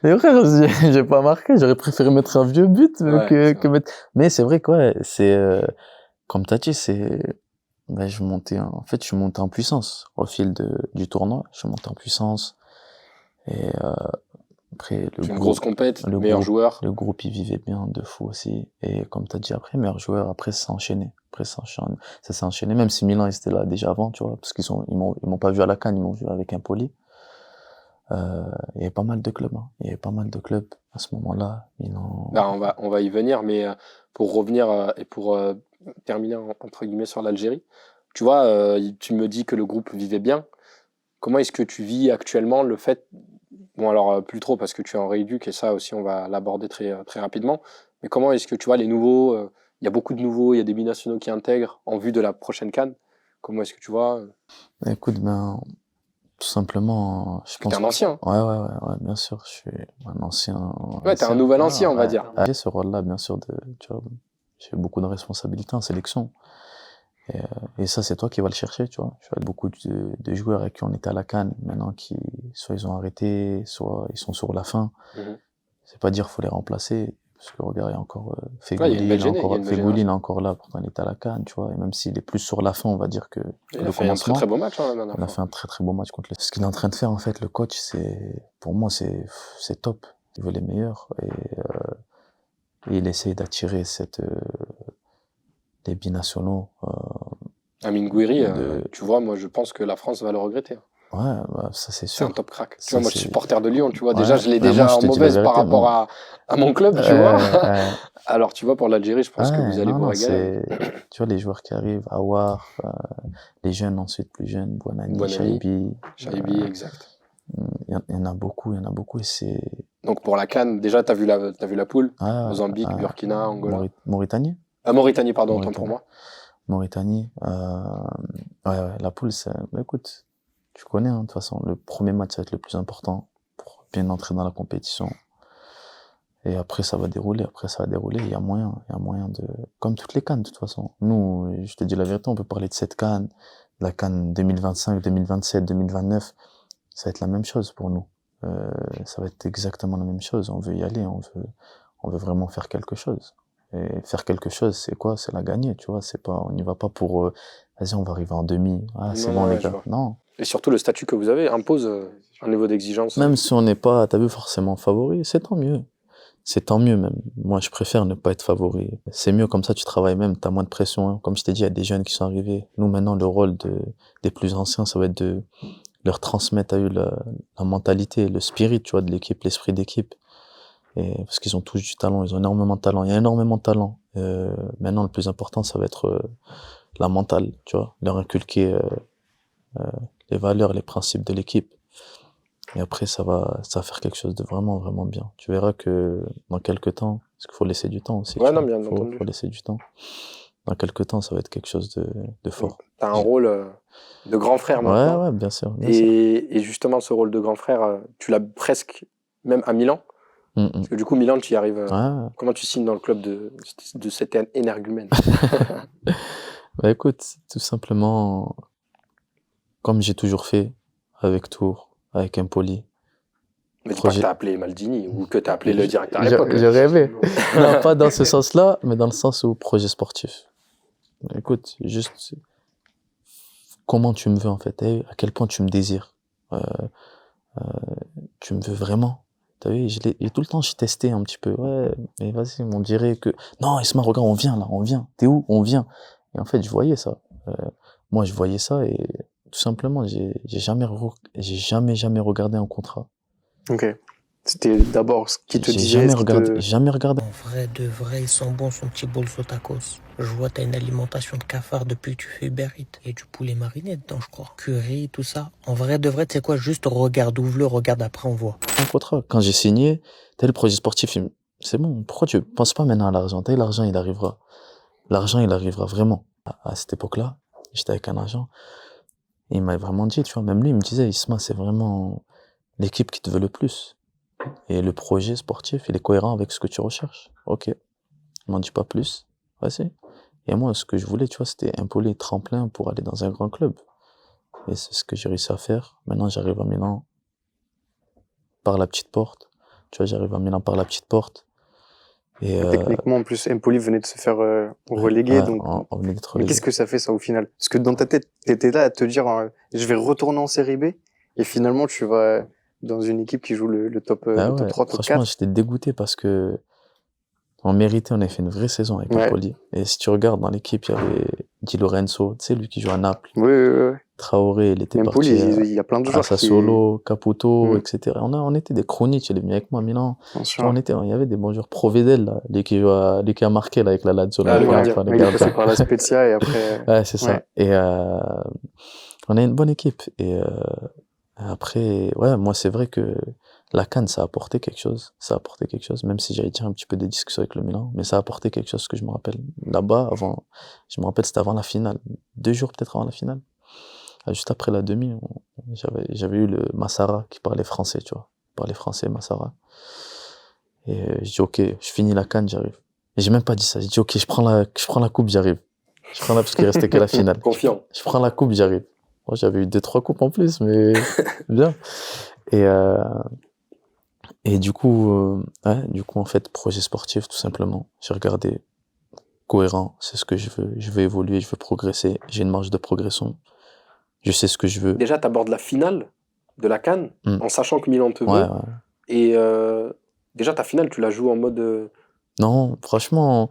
Et frère, j'ai pas marqué, j'aurais préféré mettre un vieux but que mettre... Mais c'est vrai que, comme t'as dit, je suis monté en puissance. Au fil du tournoi, je suis monté en puissance. Et, après, une grosse compète, le meilleur joueur. Le groupe, il vivait bien de fou aussi. Et comme t'as dit, après, meilleur joueur, après, ça s'est enchaîné. Même si Milan, ils étaient là déjà avant, tu vois, parce ils m'ont pas vu à la CAN, ils m'ont vu avec Empoli. Il y avait pas mal de clubs, hein. Il y avait pas mal de clubs à ce moment-là. Milan... on va y venir, mais pour revenir et pour terminer entre guillemets sur l'Algérie, tu vois, tu me dis que le groupe vivait bien. Comment est-ce que tu vis actuellement le fait... Bon, alors, plus trop, parce que tu es en rééduc, et ça aussi, on va l'aborder très, très rapidement. Mais comment est-ce que tu vois les nouveaux... Il y a beaucoup de nouveaux, il y a des binationaux qui intègrent en vue de la prochaine CAN. Comment est-ce que tu vois Écoute, tout simplement, je pense... T'es un ancien. Ouais, bien sûr, je suis un ancien... Ouais, t'es un nouvel ancien, on va dire. J'ai ce rôle-là, bien sûr, tu vois, j'ai beaucoup de responsabilités en sélection. Et ça, c'est toi qui vas le chercher, tu vois. Je vois beaucoup de joueurs avec qui on était à la CAN, maintenant soit ils ont arrêté, soit ils sont sur la fin. C'est pas dire qu'il faut les remplacer, parce que regarde, il y a encore Fegouli, il est encore là, pourtant il était à la CAN, tu vois. Et même s'il est plus sur la fin, on va dire que il a fait un très très beau match. Il a fait un très très beau match contre ce qu'il est en train de faire, en fait, le coach, pour moi, c'est top. Il veut les meilleurs. Et il essaye d'attirer les binationaux. Amine Gouiri, tu vois, moi je pense que la France va le regretter. Ouais, bah, ça c'est C'est un sûr. top crack. Tu Ça, vois, moi, je suis c'est- supporter de Lyon, tu vois. Ouais. Déjà, je l'ai Bah, déjà moi, je en te dis la mauvaise par vérité, rapport moi. à mon club, tu vois. Ouais. Alors, tu vois, pour l'Algérie, je pense que vous Ouais, allez non, vous non, régaler. tu vois, les joueurs qui arrivent, Awar, les jeunes ensuite plus jeunes, Bouanani, Bonami, Chaibi, Shaibi, exact. il y en a beaucoup, et c'est, Donc, pour la CAN, déjà, t'as vu la poule. ah, Mozambique, Burkina, Angola. Mauritanie, Mauritanie, pardon, autant pour moi. Mauritanie, ouais, la poule, bah, écoute, tu connais, hein, de toute façon, le premier match, ça va être le plus important pour bien entrer dans la compétition. Et après, ça va dérouler, il y a moyen de, comme toutes les CAN, de toute façon. Nous, je te dis la vérité, on peut parler de cette CAN, de la CAN 2025, 2027, 2029, ça va être la même chose pour nous. Ça va être exactement la même chose. On veut y aller, on veut vraiment faire quelque chose. Et faire quelque chose, c'est quoi? C'est la gagner, tu vois. C'est pas, on n'y va pas pour, vas-y, on va arriver en demi. Ah, c'est bon, Non, les ouais, je gars. vois. Non. Et surtout, le statut que vous avez impose un niveau d'exigence. Même si on n'est pas, t'as vu, forcément favori, c'est tant mieux. C'est tant mieux même. Moi, je préfère ne pas être favori. C'est mieux comme ça, tu travailles même, t'as moins de pression. Hein. Comme je t'ai dit, il y a des jeunes qui sont arrivés. Nous, maintenant, le rôle des plus anciens, ça va être de leur transmettre, t'as vu, la mentalité, le spirit, tu vois, de l'équipe, l'esprit d'équipe. Et parce qu'ils ont tous du talent, ils ont énormément de talent. Il y a énormément de talent. Maintenant, le plus important, ça va être la mentale, tu vois, leur inculquer les valeurs, les principes de l'équipe. Et après, ça va faire quelque chose de vraiment, vraiment bien. Tu verras que dans quelques temps, parce qu'il faut laisser du temps aussi. Ouais, tu non, vois, bien entendu. faut laisser du temps. Dans quelques temps, ça va être quelque chose de fort. T'as un rôle de grand frère maintenant. Ouais, bien sûr. Et justement, ce rôle de grand frère, tu l'as presque même à Milan. Parce que du coup, Milan, tu y arrives. Ouais. Comment tu signes dans le club de cet énergumène? Bah écoute, tout simplement, comme j'ai toujours fait, avec Tours, avec Empoli. Mais dis pas que t'as appelé Maldini ou que t'as appelé le directeur à J'ai l'époque. rêvé. Non, pas dans ce sens-là, mais dans le sens où projet sportif. Écoute, juste comment tu me veux en fait, à quel point tu me désires. Tu me veux vraiment. T'as vu, et tout le temps, j'ai testé un petit peu. Ouais, mais vas-y, on dirait que... Non, Isma, regarde, on vient là, on vient. T'es où? On vient. Et en fait, je voyais ça. Moi, je voyais ça et tout simplement, j'ai jamais regardé un contrat. Ok. C'était d'abord ce qui te disait. Jamais regardé. En vrai, de vrai, ils sont bons, son petit bolso tacos. Je vois, t'as une alimentation de cafard depuis que tu fais Uber Eats. Et du poulet mariné dedans, je crois. Curry, tout ça. En vrai, de vrai, tu sais quoi, juste regarde, ouvre-le, regarde, après on voit. Un contrat. Quand j'ai signé, t'as le projet sportif, c'est bon. Pourquoi tu penses pas maintenant à l'argent? T'as l'argent, il arrivera. L'argent, il arrivera vraiment. À cette époque-là, j'étais avec un agent. Et il m'a vraiment dit, tu vois, même lui, il me disait, Isma, c'est vraiment l'équipe qui te veut le plus. Et le projet sportif, il est cohérent avec ce que tu recherches. Ok. Il m'en dit pas plus. Vas-y. Et moi, ce que je voulais, tu vois, c'était Empoli tremplin pour aller dans un grand club. Et c'est ce que j'ai réussi à faire. Maintenant, j'arrive à Milan par la petite porte. Tu vois, j'arrive à Milan par la petite porte. Et techniquement, en plus, Empoli venait de se faire reléguer. Ouais, donc, on venait d'être mais relégué. qu'est-ce que ça fait, ça, au final? Parce que dans ta tête, t'étais là à te dire, je vais retourner en série B. Et finalement, tu vas dans une équipe qui joue le top, Ah le top ouais, 3, top franchement, 4. j'étais dégoûté parce que on méritait, on avait fait une vraie saison avec Ouais. Empoli. Et si tu regardes dans l'équipe, il y avait Di Lorenzo, tu sais, lui qui joue à Naples. Oui. Traoré, il était Empoli, parti il y a plein de à joueurs Sassuolo, Caputo, Mm. etc. On était des chroniques, il est venu avec moi à Milan. Bien Tu vois, il y avait des bons joueurs. Provedel, là, lui qui a marqué, là, avec la Lazio, là, Ah, le le gardien. le Il est passé gardien. par la Spezia et après. Ouais, c'est ça. Ouais. Et, on a une bonne équipe. Et, après, ouais, moi, c'est vrai que la CAN, ça a apporté quelque chose. Ça a apporté quelque chose, même si j'avais tiré un petit peu des discussions avec le Milan. Mais ça a apporté quelque chose que je me rappelle. Là-bas, je me rappelle, c'était avant la finale. 2 jours peut-être avant la finale. Juste après la demi, j'avais eu le Massara qui parlait français, tu vois. Il parlait français, Massara. Et je dis, ok, je finis la CAN, j'arrive. Et j'ai même pas dit ça. J'ai dit, ok, je prends la coupe, j'arrive. Je prends parce qu'il restait que la finale. Confiant. Je prends la coupe, j'arrive. Moi, j'avais eu 2-3 coupes en plus, mais bien. Et du coup, en fait, projet sportif, tout simplement. J'ai regardé cohérent, c'est ce que je veux. Je veux évoluer, je veux progresser. J'ai une marge de progression. Je sais ce que je veux. Déjà, t'abordes la finale de la CAN en sachant que Milan te veut. Ouais. Et déjà, ta finale, tu la joues en mode. Non, franchement,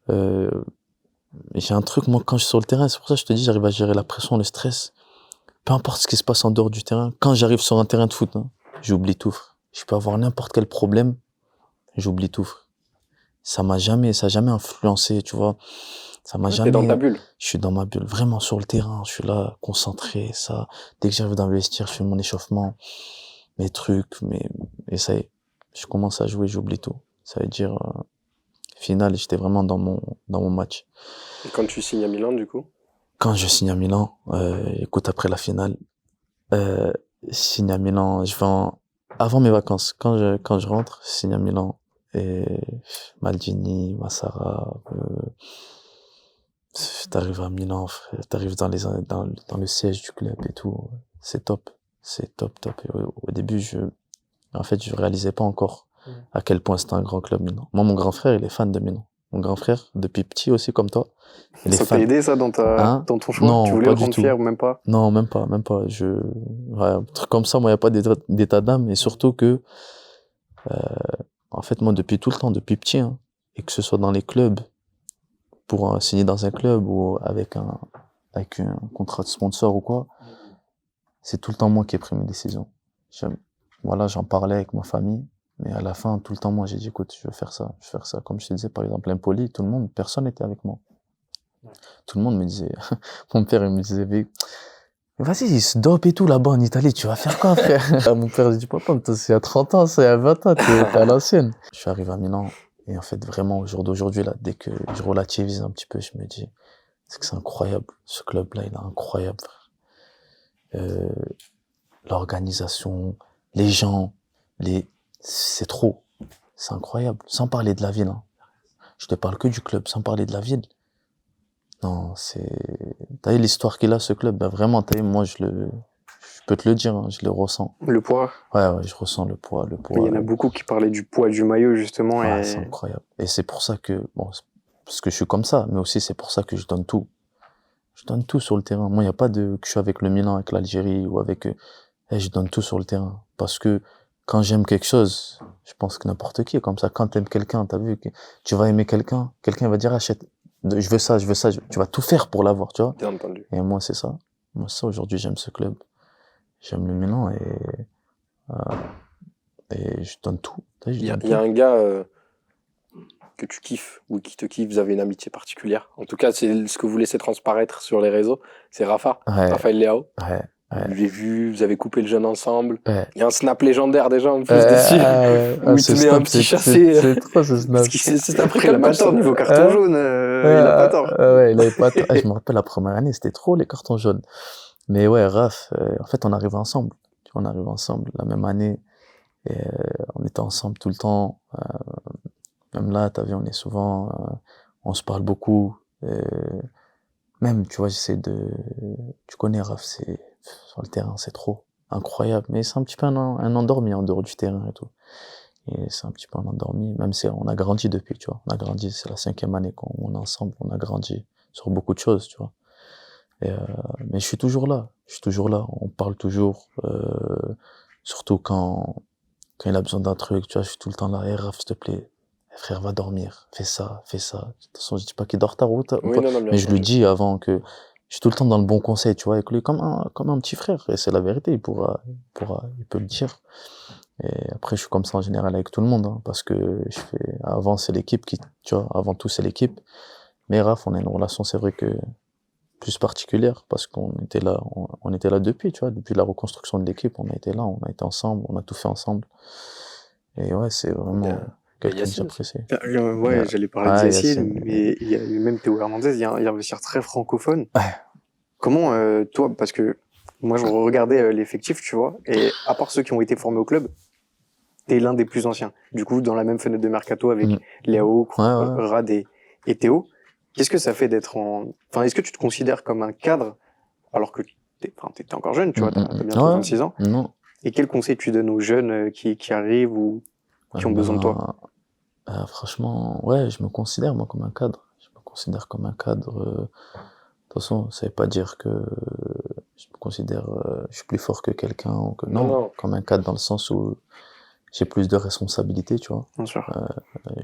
j'ai un truc, moi, quand je suis sur le terrain, c'est pour ça que je te dis, j'arrive à gérer la pression, le stress. peu importe ce qui se passe en dehors du terrain, quand j'arrive sur un terrain de foot, hein, j'oublie tout, frère. Je peux avoir n'importe quel problème, j'oublie tout, frère. Ça a jamais influencé, tu vois. Ça m'a jamais. T'es dans ta bulle. Je suis dans ma bulle, vraiment sur le terrain. Je suis là, concentré, ça. Dès que j'arrive dans le vestiaire, je fais mon échauffement, mes trucs, et ça y est. Je commence à jouer, j'oublie tout. Ça veut dire, finale, j'étais vraiment dans mon match. Et quand tu signes à Milan, du coup? Quand je signe à Milan, écoute, après la finale, je signe à Milan, avant mes vacances, quand je rentre, je signe à Milan, et Maldini, Massara, t'arrives à Milan, frère, t'arrives dans le siège du club et tout, c'est top, top. Et au début, en fait, je réalisais pas encore à quel point c'était un grand club, Milan. Moi, mon grand frère, il est fan de Milan. Mon grand frère, depuis petit aussi comme toi, il est fan. Ça t'a aidé, ça, dans ton choix? Non, tu voulais pas le du rendre tout. fier ou même pas? Non, même pas. Ouais, un truc comme ça, moi, y a pas d'état d'âme, et surtout que, en fait, moi, depuis tout le temps, depuis petit, hein, et que ce soit dans les clubs, pour signer dans un club ou avec un contrat de sponsor ou quoi, c'est tout le temps moi qui ai pris mes décisions. Voilà, j'en parlais avec ma famille, mais à la fin, tout le temps, moi, j'ai dit, écoute, je vais faire ça. Comme je te disais, par exemple, Empoli, personne n'était avec moi. Tout le monde me disait, mon père, il me disait, vas-y, il se dope et tout là-bas en Italie, tu vas faire quoi, frère? Mon père, il dit, papa, c'est à 30 ans, c'est à 20 ans, t'es à l'ancienne. Je suis arrivé à Milan, et en fait, vraiment, au jour d'aujourd'hui, là, dès que je relativise un petit peu, je me dis, c'est incroyable. Ce club-là, il est incroyable, frère. L'organisation, les gens, c'est trop. C'est incroyable. Sans parler de la ville, hein. Je te parle que du club, sans parler de la ville. Non, t'as vu l'histoire qu'il a, ce club? Ben vraiment, t'as vu, moi, je peux te le dire, hein, je le ressens. Le poids? Ouais, je ressens le poids. Il y en a beaucoup qui parlaient du poids du maillot, justement. Ouais, c'est incroyable. Et c'est pour ça que, parce que je suis comme ça, mais aussi c'est pour ça que je donne tout. Je donne tout sur le terrain. Moi, il n'y a pas que je suis avec le Milan, avec l'Algérie, ou avec, je donne tout sur le terrain. Parce que quand j'aime quelque chose, je pense que n'importe qui est comme ça. Quand t'aimes quelqu'un, t'as vu que tu vas aimer quelqu'un va dire, achète, je veux ça, tu vas tout faire pour l'avoir, tu vois. Bien entendu. Et moi, c'est ça. Aujourd'hui, j'aime ce club. J'aime le Milan et je donne tout. Il y a un gars que tu kiffes ou qui te kiffe, vous avez une amitié particulière. En tout cas, c'est ce que vous laissez transparaître sur les réseaux. C'est Raphaël Leao. Ouais. J'ai vu, vous avez coupé le jeune ensemble. Ouais. Il y a un snap légendaire déjà en plus dessus, où il te met un petit chassé. C'est trop ce snap. Parce qu'il s'est après il a pas tort niveau carton jaune. Il a pas tort. Ouais, il avait pas tort. Je me rappelle la première année, c'était trop les cartons jaunes. Mais ouais, Raph, en fait, on arrive ensemble. On arrive ensemble la même année. Et on était ensemble tout le temps. Même là, t'as vu, on est souvent, on se parle beaucoup. Même, tu vois, tu connais Raph, sur le terrain, c'est trop incroyable. Mais c'est un petit peu un endormi en dehors du terrain et tout. Et c'est un petit peu un endormi, même si on a grandi depuis, tu vois. On a grandi, c'est la 5e année qu'on est ensemble, on a grandi sur beaucoup de choses, tu vois. Mais je suis toujours là, on parle toujours, surtout quand il a besoin d'un truc, tu vois, je suis tout le temps là, hey Raph, s'il te plaît, frère, va dormir, fais ça. De toute façon, je dis pas qu'il dort tard ou pas, mais je lui dis avant que je suis tout le temps dans le bon conseil, tu vois, avec lui comme un petit frère, et c'est la vérité, il peut le dire. Et après, je suis comme ça en général avec tout le monde, hein, parce que avant c'est l'équipe tu vois, avant tout c'est l'équipe. Mais Raph, on a une relation, c'est vrai que plus particulière, parce qu'on était là depuis, tu vois, depuis la reconstruction de l'équipe, on a été là, on a été ensemble, on a tout fait ensemble. Et ouais, c'est vraiment quelqu'un que j'apprécie. Ouais, j'allais parler de Yacine, mais il y a même Théo Hernandez, il y a un vestiaire très francophone. Ouais. Comment, toi, parce que moi je regardais l'effectif, tu vois, et à part ceux qui ont été formés au club, t'es l'un des plus anciens. Du coup, dans la même fenêtre de mercato avec Léo, Rad et Théo. Qu'est-ce que ça fait d'être Enfin, est-ce que tu te considères comme un cadre, alors que t'étais encore jeune, tu vois, t'as bientôt 26 ans. Non. Et quel conseil tu donnes aux jeunes qui arrivent ou qui ont besoin de toi? Franchement, ouais, je me considère, moi, comme un cadre. Je me considère comme un cadre. De toute façon, ça veut pas dire que je me considère, je suis plus fort que quelqu'un ou que non, comme un cadre dans le sens où j'ai plus de responsabilités, tu vois. Bien sûr.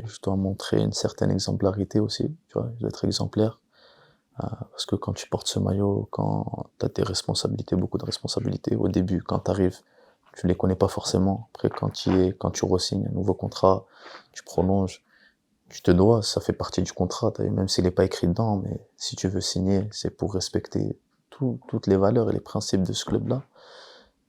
Je dois montrer une certaine exemplarité aussi, tu vois. Je dois être exemplaire. Parce que quand tu portes ce maillot, quand t'as tes responsabilités, beaucoup de responsabilités, au début, quand t'arrives, tu les connais pas forcément. Après, quand tu re-signes un nouveau contrat, tu prolonges, tu te dois, ça fait partie du contrat, même s'il n'est pas écrit dedans, mais si tu veux signer, c'est pour respecter toutes les valeurs et les principes de ce club-là.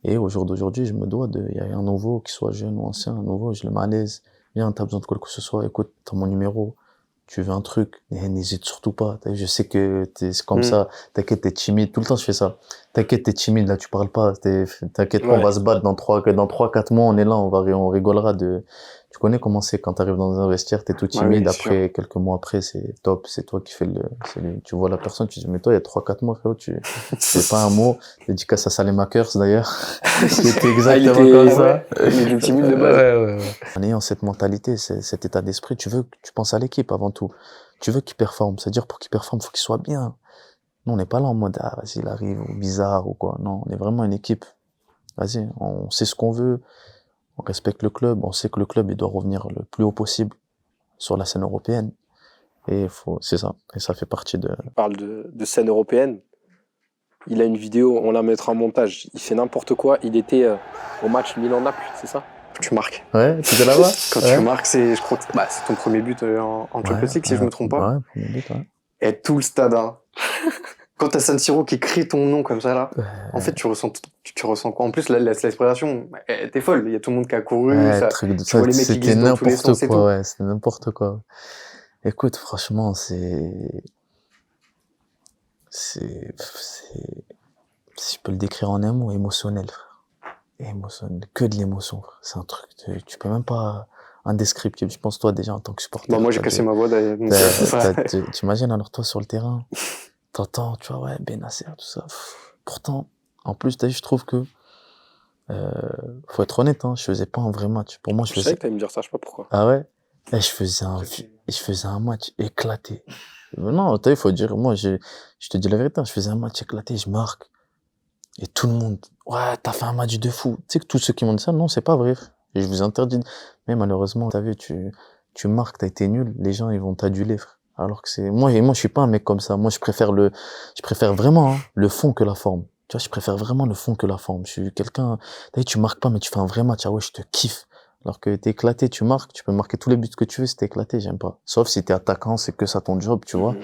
Et au jour d'aujourd'hui, je me dois il y a un nouveau, qu'il soit jeune ou ancien, un nouveau, je le mets à l'aise. Viens, t'as besoin de quoi que ce soit, écoute, t'as mon numéro, tu veux un truc, n'hésite surtout pas. Je sais que c'est comme ça, t'inquiète, t'es timide, tout le temps je fais ça. T'inquiète, t'es timide, là, tu parles pas, t'inquiète pas, on va se battre dans 3-4 mois, on est là, on rigolera tu connais comment c'est quand t'arrives dans un vestiaire, t'es tout timide, après, quelques mois après, c'est top, c'est toi qui fais tu vois la personne, tu dis, mais toi, il y a 3-4 mois, frérot, tu fais pas un mot, dédicace à Salem Makers, d'ailleurs. C'était exactement comme ça. Il est timide de base. Ouais. En ayant cette mentalité, cet état d'esprit, tu penses à l'équipe avant tout. Tu veux qu'il performe. C'est-à-dire, pour qu'il performe, faut qu'il soit bien. Nous, on n'est pas là en mode, vas-y, il arrive, ou bizarre, ou quoi. Non, on est vraiment une équipe. Vas-y, on sait ce qu'on veut. On respecte le club. On sait que le club, il doit revenir le plus haut possible sur la scène européenne. Et c'est ça. Et ça fait partie de... On parle de scène européenne. Il a une vidéo, on la mettra en montage. Il fait n'importe quoi. Il était au match Milan-Naples, c'est ça? Tu marques. Ouais, tu étais là-bas? Quand tu marques, je crois que c'est ton premier but en Champions League, si je me trompe pas. Ouais, premier but, ouais. Et tout le stade, hein. Quand t'as San Siro qui crie ton nom comme ça, là, en fait, tu ressens quoi? En plus, l'expression, t'es folle. Il y a tout le monde qui a couru. Tu vois les mecs qui glissent dans tous les sens et tout. Ouais, c'était n'importe quoi. Écoute, franchement, si je peux le décrire en un mot, émotionnel, frère. Émotionnel, que de l'émotion, frère. C'est un truc, tu peux même pas, indescriptible. Je pense, toi, déjà, en tant que supporter. Moi, j'ai cassé ma voix, d'ailleurs. T'imagines, alors, toi, sur le terrain, t'entends, tu vois, ouais, Benasser, tout ça. Pourtant, en plus, je trouve que, faut être honnête, hein, je faisais pas un vrai match. Pour moi, je sais que t'allais me dire ça, je sais pas pourquoi. Ah ouais? Et je faisais un match éclaté. Non, il faut dire, moi, je te dis la vérité, je faisais un match éclaté, je marque. Et tout le monde, ouais, t'as fait un match de fou. Tu sais que tous ceux qui m'ont dit ça, non, c'est pas vrai. Et je vous interdis. Mais malheureusement, t'as vu, tu marques, t'as été nul, les gens, ils vont t'aduler, frère. Alors que moi, je suis pas un mec comme ça. Moi, je préfère vraiment, hein, le fond que la forme. Tu vois, je préfère vraiment le fond que la forme. Je suis quelqu'un, t'as vu, tu marques pas, mais tu fais un vrai match. Ah ouais, je te kiffe. Alors que t'es éclaté, tu marques, tu peux marquer tous les buts que tu veux, si t'es éclaté, j'aime pas. Sauf si t'es attaquant, c'est que ça ton job, tu vois.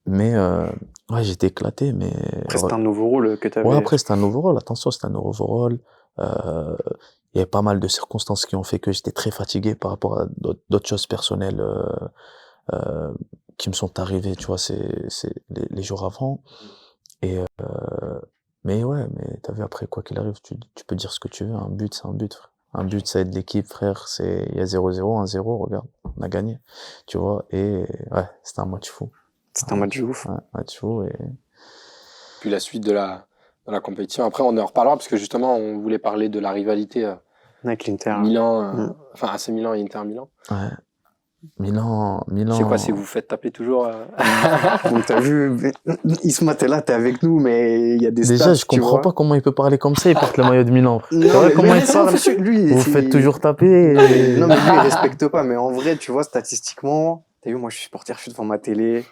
Mais, ouais, j'étais éclaté, mais... Après, c'était un nouveau rôle que t'avais. Ouais, après, c'était un nouveau rôle. Attention, c'était un nouveau rôle. Il y avait pas mal de circonstances qui ont fait que j'étais très fatigué par rapport à d'autres choses personnelles, qui me sont arrivées, tu vois, les jours avant. Et, mais ouais, mais t'as vu, après, quoi qu'il arrive, tu peux dire ce que tu veux. Un but, c'est un but, frère. Un but, ça aide l'équipe, frère. Il y a 0-0, 1-0, regarde, on a gagné. Tu vois, et ouais, c'était un match fou. C'était un match ouf. Ouais, match fou. Et... Puis la suite de la compétition. Après, on en reparlera parce que justement, on voulait parler de la rivalité avec l'Inter. Milan, enfin AC Milan et Inter Milan. Ouais. Milan. Je sais quoi, si vous faites taper toujours. Donc t'as vu, Isma, t'es là, t'es avec nous, mais il y a des déjà, stats, je comprends pas comment il peut parler comme ça. Il porte le maillot de Milan. Non, mais comment il parle. Lui, vous faites toujours taper. Non, mais lui, il respecte pas. Mais en vrai, tu vois, statistiquement, t'as vu, moi, je suis supporter, je suis devant ma télé.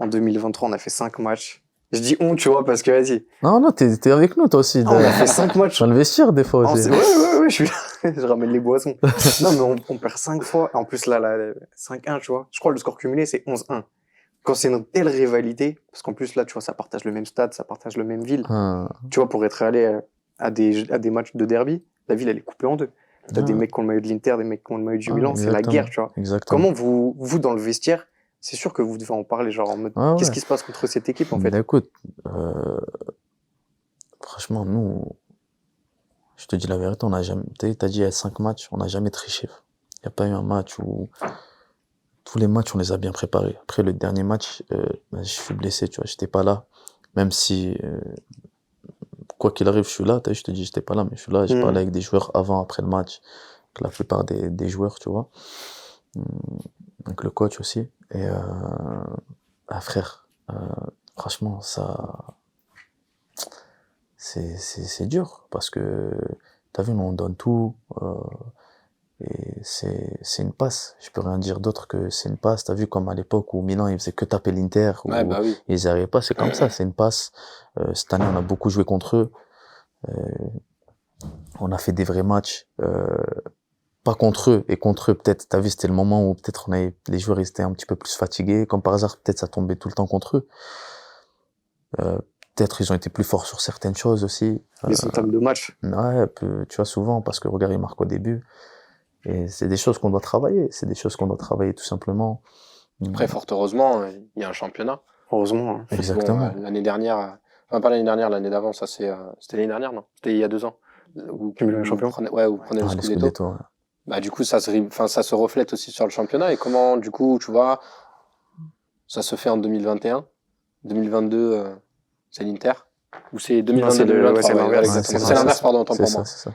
En 2023, on a fait 5 matchs. Je dis on, tu vois, parce que vas-y. Non, t'es avec nous, toi aussi. On a fait 5 matchs. Dans le vestiaire, des fois aussi. Ouais, je suis là. Je ramène les boissons. Non, mais on perd 5 fois. En plus, là, 5-1, tu vois. Je crois que le score cumulé, c'est 11-1. Quand c'est une telle rivalité, parce qu'en plus, là, tu vois, ça partage le même stade, ça partage le même ville. Tu vois, pour être allé à des matchs de derby, la ville, elle est coupée en deux. T'as des mecs qui ont le maillot de l'Inter, des mecs qui ont le maillot du Milan. C'est la guerre, tu vois. Exactement. Comment vous, dans le vestiaire, c'est sûr que vous devez en parler, genre en mode, qu'est-ce qui se passe contre cette équipe, en fait? Bah, écoute, franchement, nous, je te dis la vérité, on n'a jamais, t'as dit il y a 5 matchs, on n'a jamais triché. Il n'y a pas eu un match où, tous les matchs, on les a bien préparés. Après, le dernier match, je suis blessé, tu vois, j'étais pas là. Même si, quoi qu'il arrive, je suis là, je te dis, j'étais pas là, mais je suis là, j'ai parlé avec des joueurs avant, après le match, avec la plupart des joueurs, tu vois. Avec le coach aussi. Et frère, franchement, ça, c'est dur parce que t'as vu, nous on donne tout. Et c'est une passe. Je peux rien dire d'autre que c'est une passe. T'as vu comme à l'époque où Milan, ils faisaient que taper l'Inter, où ils n'y arrivaient pas, c'est comme ça, c'est une passe. Cette année, on a beaucoup joué contre eux. On a fait des vrais matchs. Pas contre eux, et contre eux, peut-être, t'as vu, c'était le moment où peut-être les joueurs, ils étaient un petit peu plus fatigués. Comme par hasard, peut-être ça tombait tout le temps contre eux. Peut-être ils ont été plus forts sur certaines choses aussi. Les entames de match. Ouais, tu vois, souvent, parce que regarde, ils marquent au début. Et c'est des choses qu'on doit travailler. C'est des choses qu'on doit travailler tout simplement. Après, fort heureusement, il y a un championnat. Heureusement. Exactement. Bon, l'année dernière, enfin pas l'année dernière, l'année d'avant, ça c'était l'année dernière, non? C'était il y a 2 ans. Où le champion. Vous prenez le Scudetto. Ouais. Bah, du coup, ça se reflète aussi sur le championnat. Et comment, du coup, tu vois, ça se fait en 2021, 2022, c'est l'Inter, ou c'est 2022-2023? C'est l'inverse, pardon, autant pour moi. C'est ça.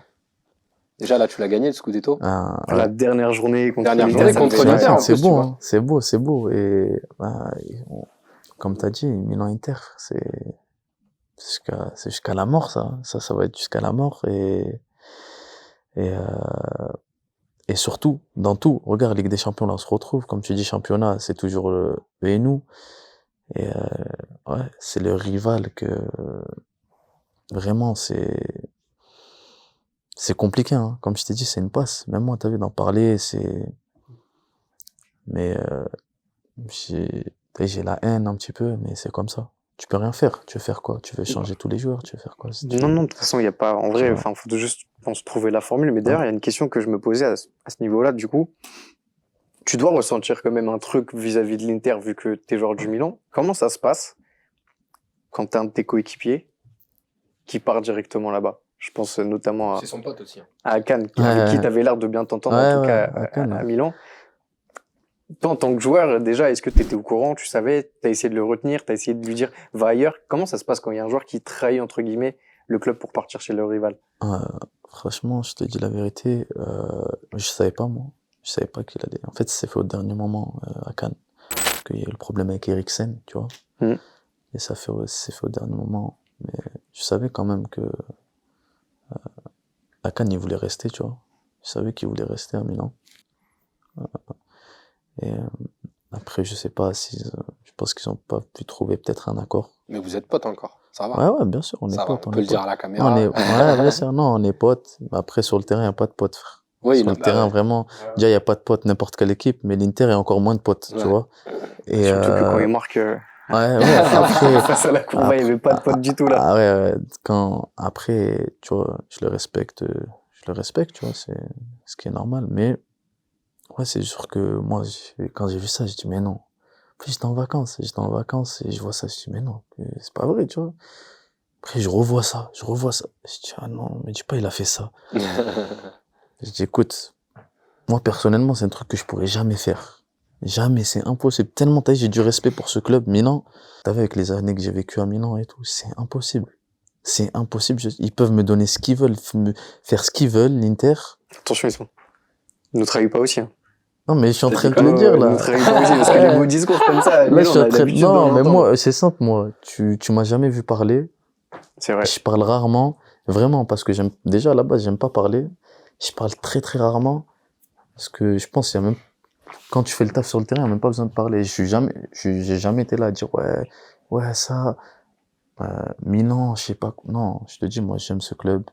Déjà, là, tu l'as gagné, le Scudetto. La dernière journée contre l'Inter. C'est beau. Et, comme t'as dit, Milan-Inter, c'est jusqu'à la mort, ça. Ça va être jusqu'à la mort. Et surtout, dans tout, regarde, Ligue des Champions, là, on se retrouve, comme tu dis, championnat, c'est toujours eux et nous. Et ouais, c'est le rival que vraiment c'est compliqué, hein. Comme je t'ai dit, c'est une passe. Même moi, t'as vu, d'en parler, mais j'ai la haine un petit peu, mais c'est comme ça. Tu peux rien faire. Tu veux faire quoi? Tu veux changer tous les joueurs? Tu veux faire quoi? Non, de toute façon, il y a pas, en vrai, faut juste, trouver la formule. Mais d'ailleurs, il y a une question que je me posais à ce niveau-là, du coup. Tu dois ressentir quand même un truc vis-à-vis de l'Inter, vu que t'es joueur du Milan. Comment ça se passe quand t'as un de tes coéquipiers qui part directement là-bas? Je pense notamment c'est son pote aussi, hein. À Akan, avec qui t'avais l'air de bien t'entendre, en tout cas, à Milan. Toi, en tant que joueur, déjà, est-ce que t'étais au courant? Tu savais? T'as essayé de le retenir? T'as essayé de lui dire, va ailleurs? Comment ça se passe quand il y a un joueur qui trahit, entre guillemets, le club pour partir chez le rival? Franchement, je te dis la vérité, je savais pas, moi. Je savais pas qu'il allait. En fait, c'est fait au dernier moment à Cannes. Parce qu'il y a eu le problème avec Eriksen, tu vois. Et c'est fait au dernier moment. Mais je savais quand même que à Cannes, il voulait rester, tu vois. Je savais qu'il voulait rester à Milan. Et après, je sais pas si... je pense qu'ils ont pas pu trouver peut-être un accord. Mais vous êtes potes encore, ça va? Ouais, bien sûr, on est potes. On peut le dire à la caméra. Ouais, bien sûr, non, on est potes. Après, sur le terrain, il n'y a pas de potes, frère. Oui, sur le terrain, vraiment, déjà, il n'y a pas de potes, n'importe quelle équipe, mais l'Inter est encore moins de potes, tu vois. Et surtout que quand il marque, après, face à la courbe, il n'y avait pas de potes du tout, là. Après, tu vois, je le respecte, tu vois, c'est ce qui est normal, mais, ouais, c'est sûr que moi, quand j'ai vu ça, j'ai dit, mais non. Puis j'étais en vacances et je vois ça, je dis, mais non, c'est pas vrai, tu vois. Après, je revois ça. Je dis, ah non, mais dis pas, il a fait ça. Je dis, écoute, moi, personnellement, c'est un truc que je pourrais jamais faire. Jamais, c'est impossible. Tellement j'ai du respect pour ce club. Milan, t'as vu, avec les années que j'ai vécues à Milan et tout, c'est impossible. C'est impossible. Ils peuvent me donner ce qu'ils veulent, faire ce qu'ils veulent, l'Inter. Attention, ils ne trahissent pas aussi, hein. Non, mais je suis en train de te le dire, là. Ils ne trahissent pas aussi, parce que les beaux discours comme ça, là, je suis en train de... Non, mais moi, c'est simple, moi. Tu m'as jamais vu parler. C'est vrai. Je parle rarement. Vraiment, parce que déjà, à la base, j'aime pas parler. Je parle très très rarement parce que je pense qu'il y a même quand tu fais le taf sur le terrain, il n'y a même pas besoin de parler. J'ai jamais été là à dire ouais ça Milan, je sais pas. Non, je te dis, moi j'aime ce club.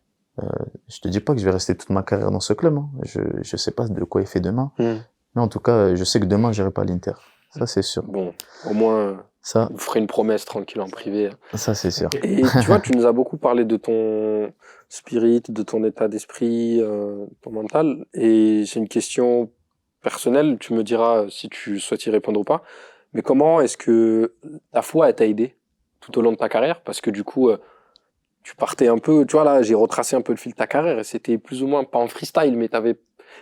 Je te dis pas que je vais rester toute ma carrière dans ce club, hein. Je sais pas de quoi il fait demain. Mais en tout cas, je sais que demain j'irai pas à l'Inter. Ça c'est sûr. Bon, au moins vous ferez une promesse tranquille en privé. Ça c'est sûr. Et tu vois, tu nous as beaucoup parlé de ton spirit, de ton état d'esprit, ton mental. Et j'ai une question personnelle, tu me diras si tu souhaites y répondre ou pas. Mais comment est-ce que ta foi elle t'a aidé tout au long de ta carrière? Parce que du coup, tu partais un peu, tu vois là, j'ai retracé un peu le fil de ta carrière et c'était plus ou moins pas en freestyle, mais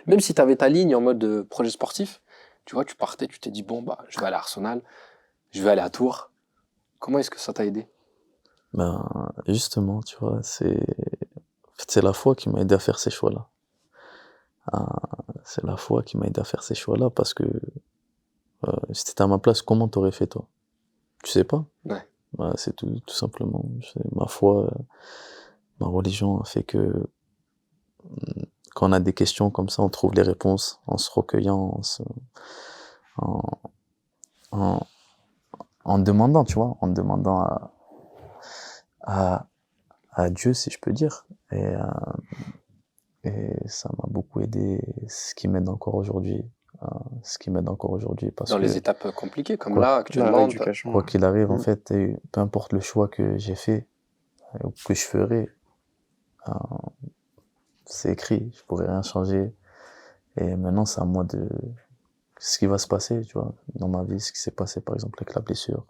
même si t'avais ta ligne en mode projet sportif, tu vois, tu partais, tu t'es dit bon bah je vais aller à Arsenal, je vais aller à Tours. Comment est-ce que ça t'a aidé? Ben justement, tu vois, c'est la foi qui m'a aidé à faire ces choix-là. C'est la foi qui m'a aidé à faire ces choix-là parce que si t'étais à ma place, comment t'aurais fait toi? Tu sais pas? Ouais. Bah, c'est tout simplement. Ma foi, ma religion a fait que quand on a des questions comme ça, on trouve les réponses en se recueillant, en demandant, tu vois, en demandant à Dieu, si je peux dire. Et ça m'a beaucoup aidé, ce qui m'aide encore aujourd'hui. Parce dans que les étapes compliquées, comme là, actuellement. Quoi qu'il arrive, en fait, et peu importe le choix que j'ai fait, ou que je ferai, c'est écrit, je pourrais rien changer. Et maintenant, c'est à moi de ce qui va se passer, tu vois, dans ma vie, ce qui s'est passé, par exemple, avec la blessure.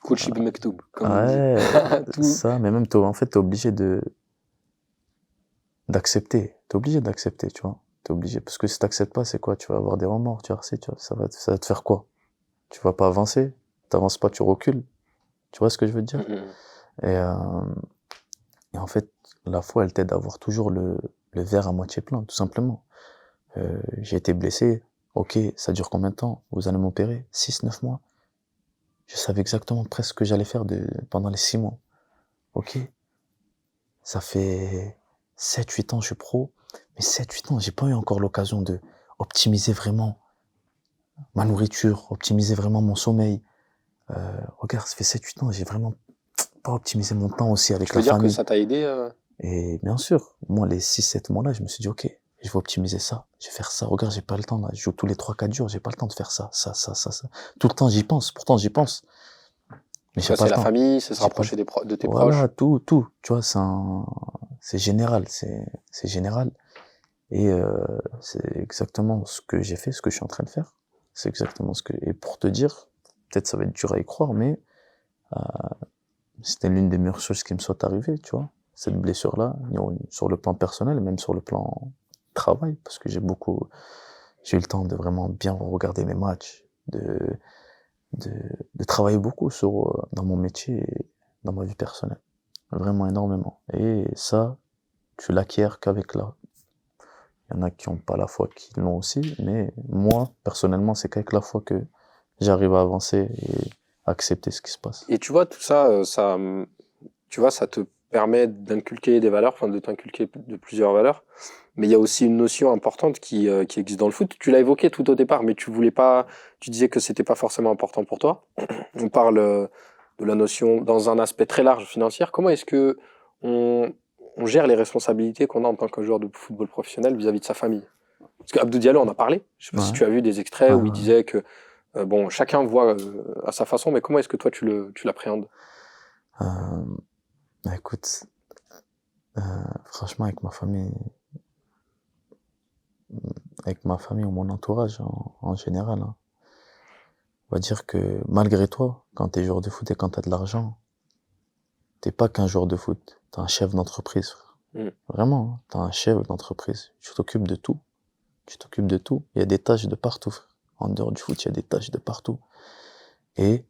Coach Ibn Mektoub, comme ouais, ça, mais même, en fait, t'es obligé d'accepter. T'es obligé d'accepter, tu vois. T'es obligé. Parce que si t'acceptes pas, c'est quoi? Tu vas avoir des remords, tu vas rester, tu vois. Ça va te faire quoi? Tu vas pas avancer. T'avances pas, tu recules. Tu vois ce que je veux te dire? Et en fait, la foi, elle t'aide à voir toujours le verre à moitié plein, tout simplement. J'ai été blessé. Ok, ça dure combien de temps? Vous allez m'opérer? 6-9 mois? Je savais exactement presque ce que j'allais faire pendant les 6 mois. Ok? Ça fait 7-8 ans, je suis pro. Mais 7-8 ans, j'ai pas eu encore l'occasion de optimiser vraiment ma nourriture, optimiser vraiment mon sommeil. Regarde, ça fait 7-8 ans, j'ai vraiment pas optimisé mon temps aussi avec la famille. Tu veux dire que ça t'a aidé Et bien sûr, moi, les 6-7 mois là, je me suis dit, ok, je vais optimiser ça, je vais faire ça. Regarde, j'ai pas le temps là, je joue tous les 3-4 jours, j'ai pas le temps de faire ça. Tout le temps, j'y pense, pourtant j'y pense. Mais j'ai pas le temps. C'est la famille, c'est se rapprocher de tes proches. Voilà, tout. Tu vois, c'est général, c'est général. Et c'est exactement ce que j'ai fait, ce que je suis en train de faire. C'est exactement et pour te dire, peut-être ça va être dur à y croire, mais c'était l'une des meilleures choses qui me soit arrivée, tu vois. Cette blessure-là, sur le plan personnel, et même sur le plan travail, parce que j'ai eu le temps de vraiment bien regarder mes matchs, de travailler beaucoup dans mon métier et dans ma vie personnelle. Vraiment énormément. Et ça, tu l'acquiers qu'avec là. Il y en a qui n'ont pas la foi, qui l'ont aussi, mais moi, personnellement, c'est qu'avec la foi que j'arrive à avancer et accepter ce qui se passe. Et tu vois, tout ça, ça te permet d'inculquer des valeurs, enfin de t'inculquer de plusieurs valeurs. Mais il y a aussi une notion importante qui existe dans le foot. Tu l'as évoqué tout au départ, mais tu disais que c'était pas forcément important pour toi. On parle de la notion dans un aspect très large financier. Comment est-ce que on gère les responsabilités qu'on a en tant que joueur de football professionnel vis-à-vis de sa famille? Parce qu'Abdou Diallo en a parlé. Je sais pas si tu as vu des extraits où il disait que bon, chacun voit à sa façon, mais comment est-ce que toi tu l'appréhendes? Écoute, franchement, avec ma famille ou mon entourage en général, hein, on va dire que malgré toi, quand t'es joueur de foot et quand t'as de l'argent, t'es pas qu'un joueur de foot, t'es un chef d'entreprise. Vraiment, hein, t'es un chef d'entreprise. Tu t'occupes de tout. Il y a des tâches de partout. En dehors du foot, il y a des tâches de partout. Et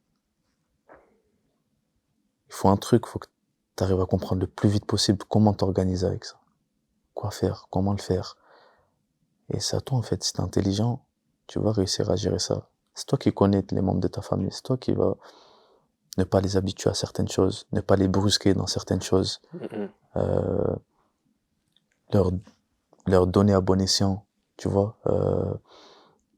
il faut que t'arrives à comprendre le plus vite possible comment t'organiser avec ça. Quoi faire, comment le faire. Et c'est à toi, en fait, si t'es intelligent, tu vas réussir à gérer ça. C'est toi qui connais les membres de ta famille. C'est toi qui vas ne pas les habituer à certaines choses, ne pas les brusquer dans certaines choses, leur donner à bon escient, tu vois.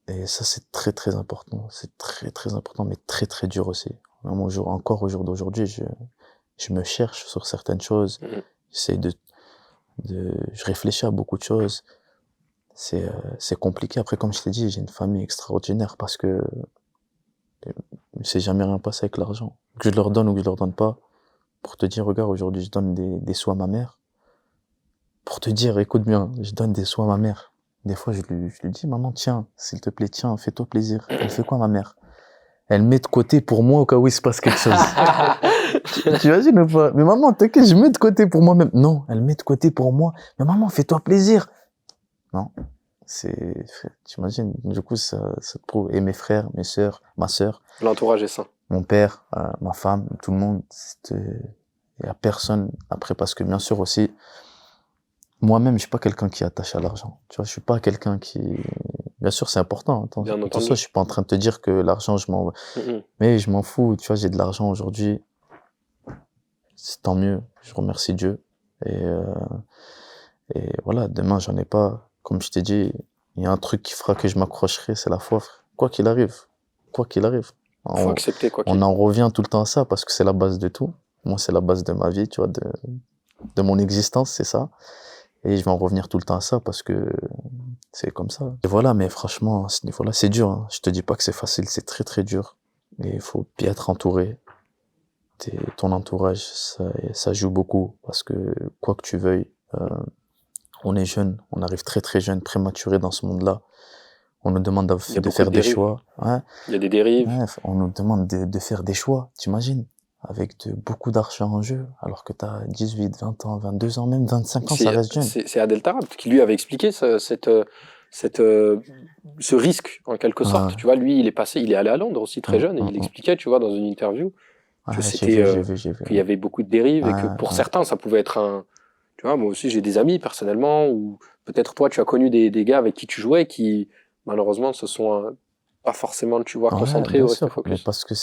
Et ça, c'est très, très important. C'est très, très important, mais très, très dur aussi. Vraiment, encore au jour d'aujourd'hui, je me cherche sur certaines choses. J'essaie je réfléchis à beaucoup de choses. C'est compliqué. Après, comme je t'ai dit, j'ai une famille extraordinaire parce que il s'est jamais rien passé avec l'argent. Que je leur donne ou que je leur donne pas. Pour te dire, regarde, aujourd'hui, je donne des sous à ma mère. Pour te dire, écoute bien, je donne des sous à ma mère. Des fois, je lui dis, maman, tiens, s'il te plaît, tiens, fais-toi plaisir. Elle fait quoi, ma mère? Elle met de côté pour moi au cas où il se passe quelque chose. Tu imagines ou pas? Mais maman, t'inquiète, je mets de côté pour moi-même. Non, elle met de côté pour moi. Mais maman, fais-toi plaisir. Non, t'imagines, du coup, ça te prouve. Et mes frères, mes sœurs, ma sœur. L'entourage est sain. Mon père, ma femme, tout le monde. Il y a personne après, parce que bien sûr aussi, moi-même, je suis pas quelqu'un qui est attaché à l'argent. Tu vois, je suis pas quelqu'un qui... Bien sûr, c'est important. Attention, je suis pas en train de te dire que l'argent, mais je m'en fous. Tu vois, j'ai de l'argent aujourd'hui. C'est tant mieux. Je remercie Dieu. Et voilà, demain, j'en ai pas. Comme je t'ai dit, il y a un truc qui fera que je m'accrocherai, c'est la foi, frère. Quoi qu'il arrive. Quoi qu'il arrive. Faut accepter quoi qu'il On en revient tout le temps à ça parce que c'est la base de tout. Moi, c'est la base de ma vie, tu vois, de mon existence, c'est ça. Et je vais en revenir tout le temps à ça parce que c'est comme ça. Et voilà, mais franchement, à ce niveau-là, c'est dur. Hein. Je te dis pas que c'est facile, c'est très très dur. Et il faut bien être entouré. Ton entourage, ça joue beaucoup parce que quoi que tu veuilles, on est jeune, on arrive très très jeune, prématuré dans ce monde-là. On nous demande de faire des choix. Ouais. Il y a des dérives. Ouais, on nous demande de faire des choix, t'imagines? Avec beaucoup d'argent en jeu, alors que t'as 18, 20 ans, 22 ans, même 25 ans, ça reste jeune. C'est Adel Tarabt qui lui avait expliqué ce risque, en quelque sorte. Tu vois, lui, il est allé à Londres aussi très jeune, et il expliquait, tu vois, dans une interview, que qu'il y avait beaucoup de dérives, et que pour certains, ça pouvait être tu vois, moi aussi, j'ai des amis, personnellement, ou peut-être toi, tu as connu des gars avec qui tu jouais, qui, malheureusement, se sont pas forcément, tu vois, concentrés ou restés focus. Mais parce que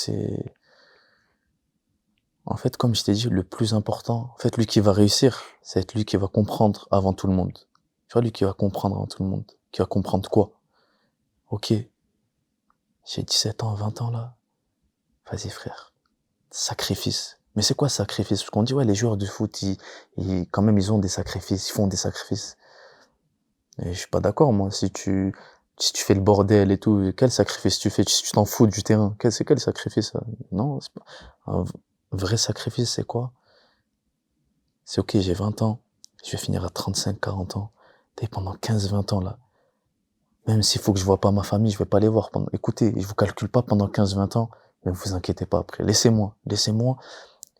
en fait, comme je t'ai dit, le plus important, en fait, lui qui va réussir, c'est lui qui va comprendre avant tout le monde. Tu vois, lui qui va comprendre avant tout le monde. Qui va comprendre quoi? Ok. J'ai 17 ans, 20 ans, là. Vas-y, frère. Sacrifice. Mais c'est quoi sacrifice? Parce qu'on dit, ouais, les joueurs de foot, quand même, ils ont des sacrifices, ils font des sacrifices. Et je suis pas d'accord, moi. Si tu fais le bordel et tout, quel sacrifice tu fais? Si tu t'en fous du terrain, c'est quel sacrifice? Non, c'est pas, un vrai sacrifice, c'est quoi? C'est ok, j'ai 20 ans. Je vais finir à 35, 40 ans. Pendant 15, 20 ans, là. Même s'il faut que je vois pas ma famille, je vais pas les voir écoutez, je vous calcule pas pendant 15, 20 ans, mais vous inquiétez pas après. Laissez-moi.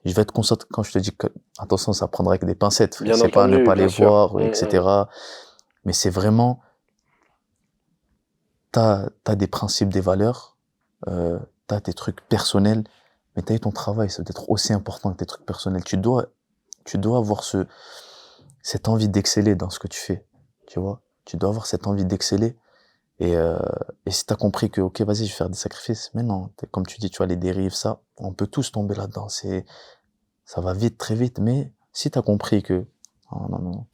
Je vais être concentré quand je te dis que, attention, ça prendra avec des pincettes. C'est pas ne pas les voir, etc. Mais c'est vraiment, t'as des principes, des valeurs, t'as tes trucs personnels, mais t'as eu ton travail, ça doit être aussi important que tes trucs personnels. Tu dois avoir cette envie d'exceller dans ce que tu fais. Tu vois? Tu dois avoir cette envie d'exceller. Et si t'as compris que, ok, vas-y, je vais faire des sacrifices. Mais non, comme tu dis, tu vois, les dérives, ça, on peut tous tomber là-dedans. Ça va vite, très vite. Mais si t'as compris que, oh, non,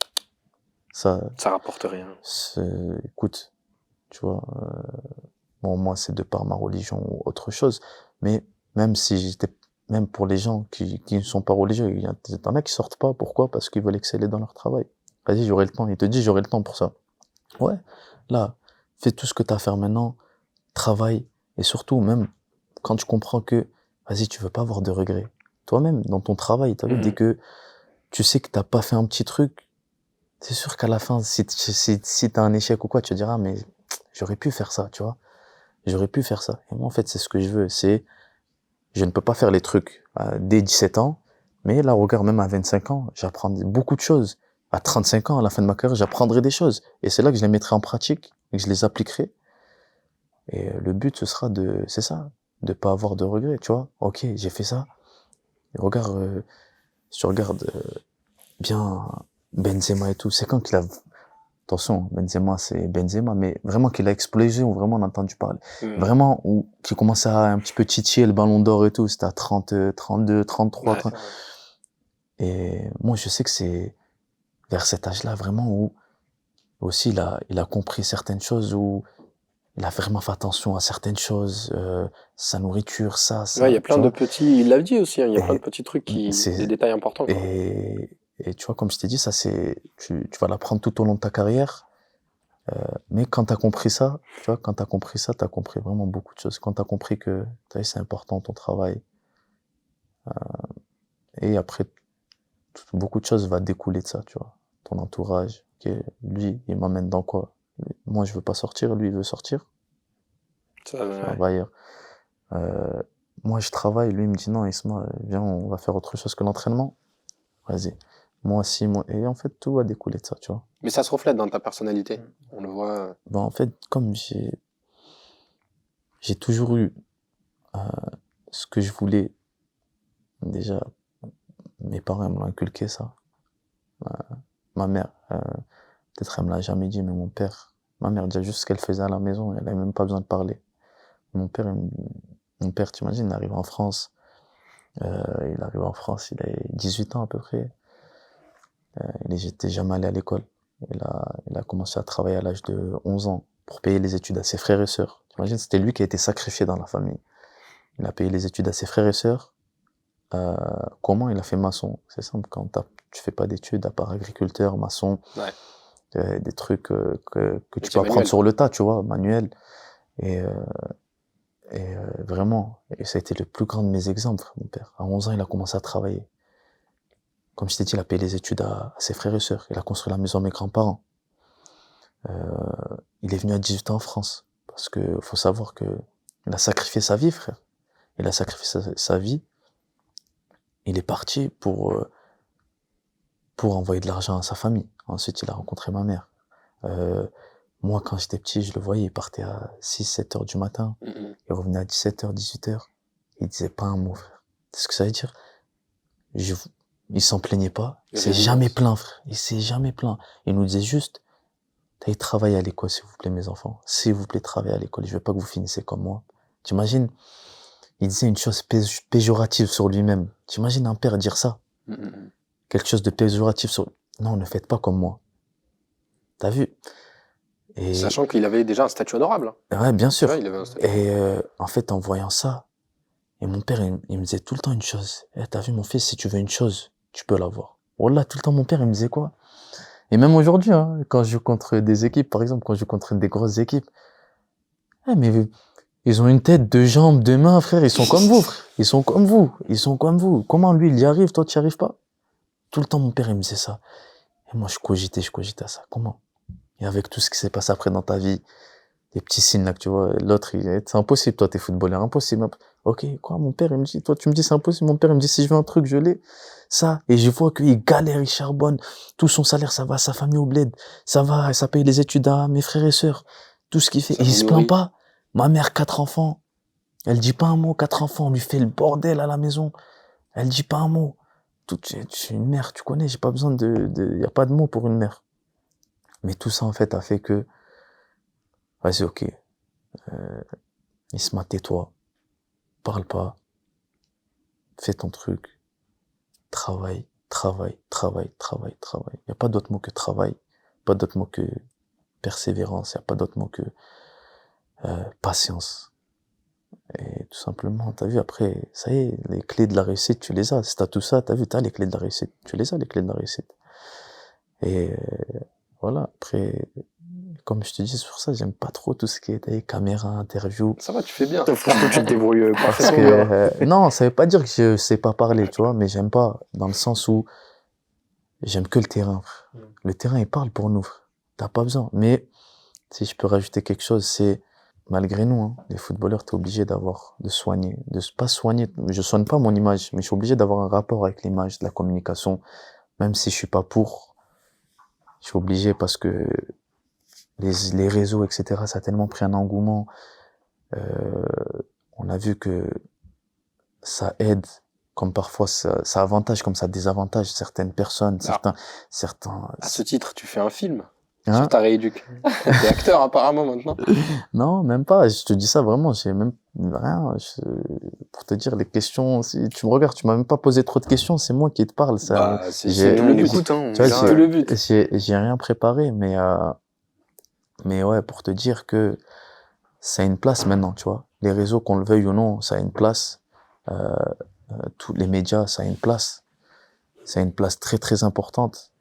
ça rapporte rien. Écoute, tu vois, bon, moi, c'est de par ma religion ou autre chose. Mais même pour les gens qui ne sont pas religieux, il y en a qui sortent pas. Pourquoi? Parce qu'ils veulent exceller dans leur travail. Vas-y, j'aurai le temps. Il te dit, j'aurai le temps pour ça. Ouais, là, fais tout ce que t'as à faire maintenant, travaille, et surtout, même quand tu comprends que, vas-y, tu veux pas avoir de regrets. Toi-même, dans ton travail, t'as vu, dès que tu sais que t'as pas fait un petit truc, c'est sûr qu'à la fin, si t'as un échec ou quoi, tu te diras, mais j'aurais pu faire ça, tu vois. J'aurais pu faire ça. Et moi, en fait, c'est ce que je veux, je ne peux pas faire les trucs dès 17 ans, mais là, regarde, même à 25 ans, j'apprends beaucoup de choses. À 35 ans, à la fin de ma carrière, j'apprendrai des choses. Et c'est là que je les mettrai en pratique, et que je les appliquerai. Et le but, ce sera c'est ça, de pas avoir de regrets, tu vois. Ok, j'ai fait ça. Et regarde, si tu regardes bien Benzema et tout, c'est quand qu'il a, attention, Benzema, c'est Benzema, mais vraiment qu'il a explosé, ou vraiment on a entendu parler. Vraiment, ou qu'il commençait à un petit peu titiller le ballon d'or et tout, c'était à 30, 32, 33, 30. Et moi, je sais que c'est vers cet âge-là, vraiment, où aussi il a compris certaines choses, où il a vraiment fait attention à certaines choses, sa nourriture, ça. Ouais, il y a plein de petits, il l'a dit aussi, hein, il y a plein de petits trucs des détails importants, quoi. Et tu vois, comme je t'ai dit, ça tu vas l'apprendre tout au long de ta carrière. Mais quand t'as compris ça, tu vois, quand t'as compris ça, t'as compris vraiment beaucoup de choses. Quand t'as compris que, c'est important ton travail. Et après, beaucoup de choses va découler de ça, tu vois. Ton entourage, lui, il m'amène dans quoi? Moi, je veux pas sortir, lui, il veut sortir. Ça, ouais. Va ailleurs. Moi, je travaille, lui, il me dit non, Isma, viens, on va faire autre chose que l'entraînement. Vas-y. Moi aussi, et en fait, tout va découler de ça, tu vois. Mais ça se reflète dans ta personnalité. On le voit. Ben, en fait, comme j'ai toujours eu ce que je voulais, déjà, mes parents me l'ont inculqué, ça. Ma mère, peut-être elle me l'a jamais dit, mais ma mère disait juste ce qu'elle faisait à la maison, elle avait même pas besoin de parler. Mon père, t'imagines, il arrive en France, il a 18 ans à peu près. Il n'était jamais allé à l'école. Il a commencé à travailler à l'âge de 11 ans pour payer les études à ses frères et sœurs. T'imagines, c'était lui qui a été sacrifié dans la famille. Il a payé les études à ses frères et sœurs. Comment? Il a fait maçon. C'est simple, quand tu fais pas d'études, à part agriculteur, maçon, des trucs que tu peux apprendre sur le tas, tu vois, manuel. Et vraiment, et ça a été le plus grand de mes exemples, mon père. À 11 ans, il a commencé à travailler. Comme je t'ai dit, il a payé les études à ses frères et sœurs. Il a construit la maison à mes grands-parents. Il est venu à 18 ans en France. Parce que faut savoir que il a sacrifié sa vie, frère. Il a sacrifié sa vie. Il est parti pour envoyer de l'argent à sa famille. Ensuite, il a rencontré ma mère. Moi, quand j'étais petit, je le voyais, il partait à 6-7 heures du matin. Il revenait à 17 heures, 18 heures. Il disait pas un mot, frère. C'est ce que ça veut dire. Il s'en plaignait pas. Il s'est jamais plaint, frère. Il s'est jamais plaint. Il nous disait juste, allez travailler à l'école, s'il vous plaît, mes enfants. S'il vous plaît, travaillez à l'école. Je veux pas que vous finissez comme moi. T'imagines? Il disait une chose péjorative sur lui-même. T'imagines un père dire ça? Quelque chose de péjoratif sur... Non, ne faites pas comme moi. T'as vu? Et... Sachant qu'il avait déjà un statut honorable. Ouais, bien sûr. Ouais, il avait un statut. Et en fait, en voyant ça, et mon père, il me disait tout le temps une chose. T'as vu, mon fils, si tu veux une chose, tu peux l'avoir. Wallah, tout le temps, mon père, il me disait quoi? Et même aujourd'hui, hein, quand je joue contre des équipes, par exemple, quand je joue contre des grosses équipes, mais ils ont une tête, deux jambes, deux mains, frère, ils sont comme vous, frère. Ils sont comme vous. Comment lui, il y arrive, toi, tu y arrives pas? Tout le temps, mon père, il me disait ça. Et moi, je cogitais à ça. Comment? Et avec tout ce qui s'est passé après dans ta vie, les petits signes là que tu vois, l'autre, c'est impossible, toi, t'es footballeur, impossible. Ok, quoi, mon père, il me dit, toi, tu me dis c'est impossible, mon père, il me dit, si je veux un truc, je l'ai. Ça, et je vois qu'il galère, il charbonne, tout son salaire, ça va à sa famille au bled, ça paye les études à mes frères et sœurs, tout ce qu'il fait, et il se plaint pas. Ma mère, 4 enfants, elle dit pas un mot, 4 enfants, on lui fait le bordel à la maison, elle dit pas un mot. C'est une mère, tu connais, j'ai pas besoin y a pas de mots pour une mère. Mais tout ça, en fait, a fait que, vas-y, ok, Isma, tais-toi, parle pas, fais ton truc, travaille. Y a pas d'autre mot que travail, pas d'autre mot que persévérance, y a pas d'autre mot que patience. Et tout simplement, t'as vu, après, ça y est, les clés de la réussite, tu les as. Si t'as tout ça, t'as vu, t'as les clés de la réussite. Tu les as, les clés de la réussite. Et voilà, après, comme je te dis, sur ça, j'aime pas trop tout ce qui est caméra, interview. Ça va, tu fais bien. Franchement, tu te débrouilles parce que non, ça veut pas dire que je sais pas parler, tu vois, mais j'aime pas, dans le sens où j'aime que le terrain. Le terrain, il parle pour nous. T'as pas besoin. Mais si je peux rajouter quelque chose, c'est malgré nous, hein, les footballeurs, t'es obligé de soigner, pas soigner. Je soigne pas mon image, mais je suis obligé d'avoir un rapport avec l'image, de la communication, même si je suis pas pour. Je suis obligé parce que les réseaux, etc., ça a tellement pris un engouement. On a vu que ça aide, comme parfois ça avantage, comme ça désavantage certaines personnes, certains. À ce titre, tu fais un film. Sur ta rééduque. T'es acteur apparemment maintenant. Non, même pas. Je te dis ça vraiment. J'ai même rien. Pour te dire les questions, si tu me regardes, tu m'as même pas posé trop de questions. C'est moi qui te parle. Ça. C'est tout le but. C'est tout le but. J'ai rien préparé, mais ouais, pour te dire que ça a une place maintenant, tu vois. Les réseaux, qu'on le veuille ou non, ça a une place. Tous les médias, ça a une place. Ça a une place très très importante.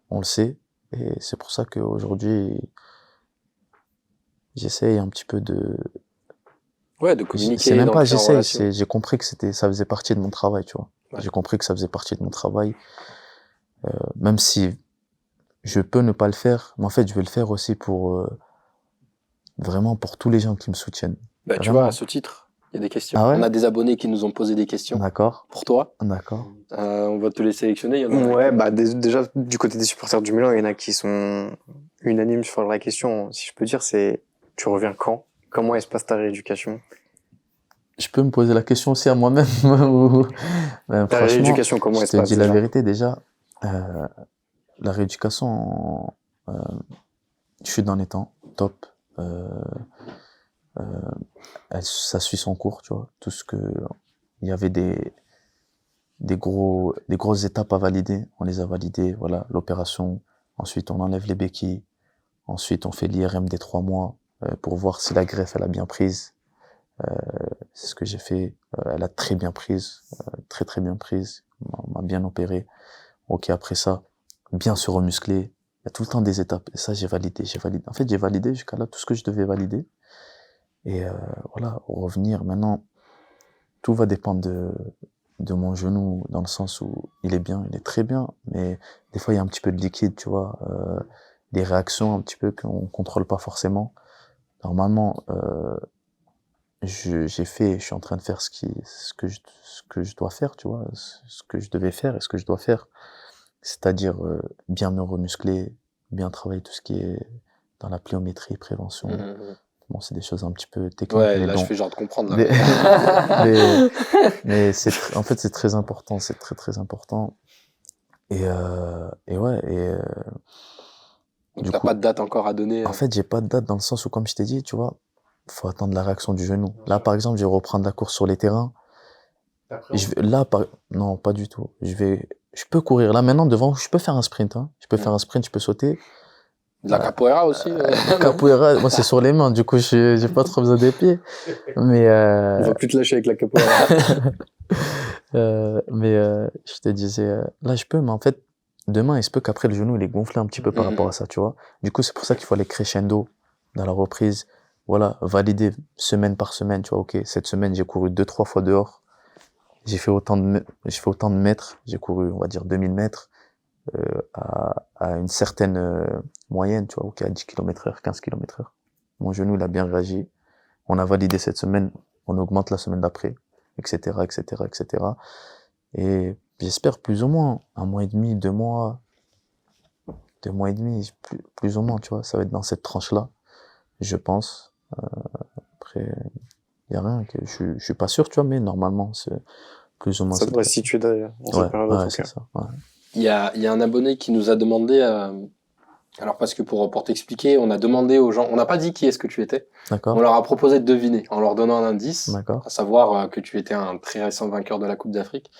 On le sait. Et c'est pour ça qu'aujourd'hui, j'essaye un petit peu de... Ouais, de communiquer. C'est même pas j'essaye, j'ai compris que ça faisait partie de mon travail, tu vois. Ouais. J'ai compris que ça faisait partie de mon travail. Même si je peux ne pas le faire, mais en fait, je vais le faire aussi vraiment pour tous les gens qui me soutiennent. Bah, tu vois, à ce titre, il y a des questions. Ah ouais? On a des abonnés qui nous ont posé des questions. D'accord. Pour toi. D'accord. On va te les sélectionner. Il y en a ouais, bah déjà du côté des supporters du Milan, il y en a qui sont unanimes sur la question. Si je peux dire, c'est tu reviens quand? Comment se passe ta rééducation? Je peux me poser la question aussi à moi-même. Ta rééducation, comment elle se passe? Je te dis la vérité déjà. La rééducation, je suis dans les temps, top. Ça suit son cours, tu vois. Tout ce que il y avait des grosses étapes à valider, on les a validées. Voilà, l'opération Ensuite, on enlève les béquilles. Ensuite, on fait l'IRM des 3 mois pour voir si la greffe, elle a bien prise. C'est ce que j'ai fait. Elle a très bien prise, très très bien prise. On m'a bien opéré. Ok, après ça, bien se remuscler. Il y a tout le temps des étapes. Et ça, j'ai validé. En fait, j'ai validé jusqu'à là tout ce que je devais valider. Et voilà, revenir maintenant. Tout va dépendre de mon genou, dans le sens où il est bien, il est très bien, mais des fois il y a un petit peu de liquide, tu vois, des réactions un petit peu qu'on contrôle pas forcément. Normalement, je suis en train de faire ce que je dois faire, tu vois, ce que je devais faire et ce que je dois faire. C'est-à-dire, bien me remuscler, bien travailler tout ce qui est dans la pliométrie, prévention. Bon, c'est des choses un petit peu techniques. Ouais, mais là, bon. je fais genre de comprendre. Là. Mais en fait, c'est très important. C'est très, très important. Et ouais, Donc, t'as pas de date encore à donner. En fait, j'ai pas de date dans le sens où, comme je t'ai dit, tu vois, faut attendre la réaction du genou. Là, par exemple, je vais reprendre la course sur les terrains. Non, pas du tout. Je peux courir. Là, maintenant, devant, je peux faire un sprint, hein. Je peux faire un sprint, je peux sauter. De la capoeira aussi. Capoeira, moi, c'est sur les mains. Du coup, j'ai pas trop besoin des pieds. Mais, On va plus te lâcher avec la capoeira. Je te disais, là, je peux, mais en fait, demain, il se peut qu'après, le genou, il est gonflé un petit peu par rapport à ça, tu vois. Du coup, c'est pour ça qu'il faut aller crescendo dans la reprise. Voilà, valider semaine par semaine, tu vois. Ok, cette semaine, j'ai couru 2-3 fois dehors. J'ai fait autant de mètres. J'ai couru, on va dire, 2000 mètres, à une certaine moyenne, tu vois, ok, à 10 km/h, 15 km/h. Mon genou, il a bien réagi. On a validé cette semaine, on augmente la semaine d'après, etc., etc., etc. Et j'espère plus ou moins, 1 mois et demi, 2 mois, 2 mois et demi, plus ou moins, tu vois, ça va être dans cette tranche-là, je pense. Après, y a rien que je suis pas sûr, tu vois, mais normalement, c'est plus ou moins ça. Ça devrait se situer d'ailleurs, dans cette période, en tout cas. Ça, ouais. Il y a un abonné qui nous a demandé, alors parce que pour t'expliquer, on a demandé aux gens, on n'a pas dit qui est-ce que tu étais. D'accord. On leur a proposé de deviner, en leur donnant un indice, D'accord. à savoir que tu étais un très récent vainqueur de la Coupe d'Afrique.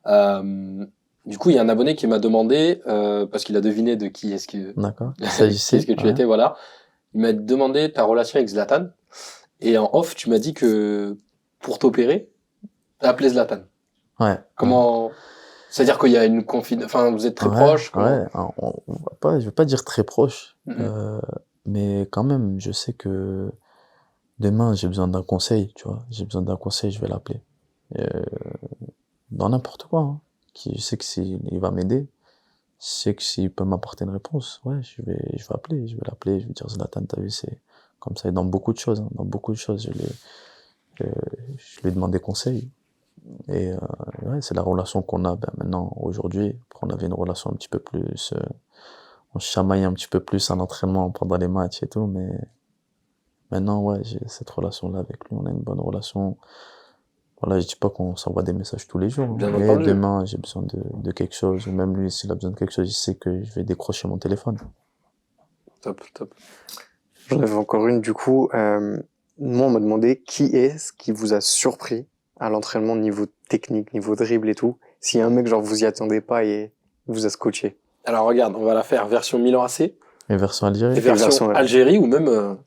Du coup, il y a un abonné qui m'a demandé, parce qu'il a deviné de qui est-ce que, D'accord. qui est-ce que tu étais, voilà. Il m'a demandé ta relation avec Zlatan. Et en off, tu m'as dit que pour t'opérer, t'as appelé Zlatan. Ouais. Comment, c'est-à-dire qu'il y a une enfin, vous êtes très proches. Ouais. Je vais pas dire très proches, mais quand même, je sais que demain, j'ai besoin d'un conseil, tu vois. J'ai besoin d'un conseil, je vais l'appeler. Dans n'importe quoi, hein. Je sais que il va m'aider. Je sais que s'il peut m'apporter une réponse, ouais, je vais l'appeler, je vais lui dire, Zlatan, t'as vu, c'est comme ça. Et dans beaucoup de choses, je lui ai demandé conseil. Et ouais, c'est la relation qu'on a maintenant, aujourd'hui. Après, on avait une relation un petit peu plus, on se chamaillait un petit peu plus en entraînement pendant les matchs et tout, mais maintenant, ouais, j'ai cette relation-là avec lui, on a une bonne relation. Voilà, je dis pas qu'on s'envoie des messages tous les jours, Bien mais entendu. demain, j'ai besoin de quelque chose, ou même lui, s'il a besoin de quelque chose, je sais que je vais décrocher mon téléphone. Top. J'en avais encore une, du coup, moi, on m'a demandé qui est-ce qui vous a surpris à l'entraînement niveau technique, niveau dribble et tout, s'il y a un mec, genre, vous y attendez pas et vous a scotché. Alors, regarde, on va la faire version Milan AC. Et version Algérie. Et version Algérie, ou même,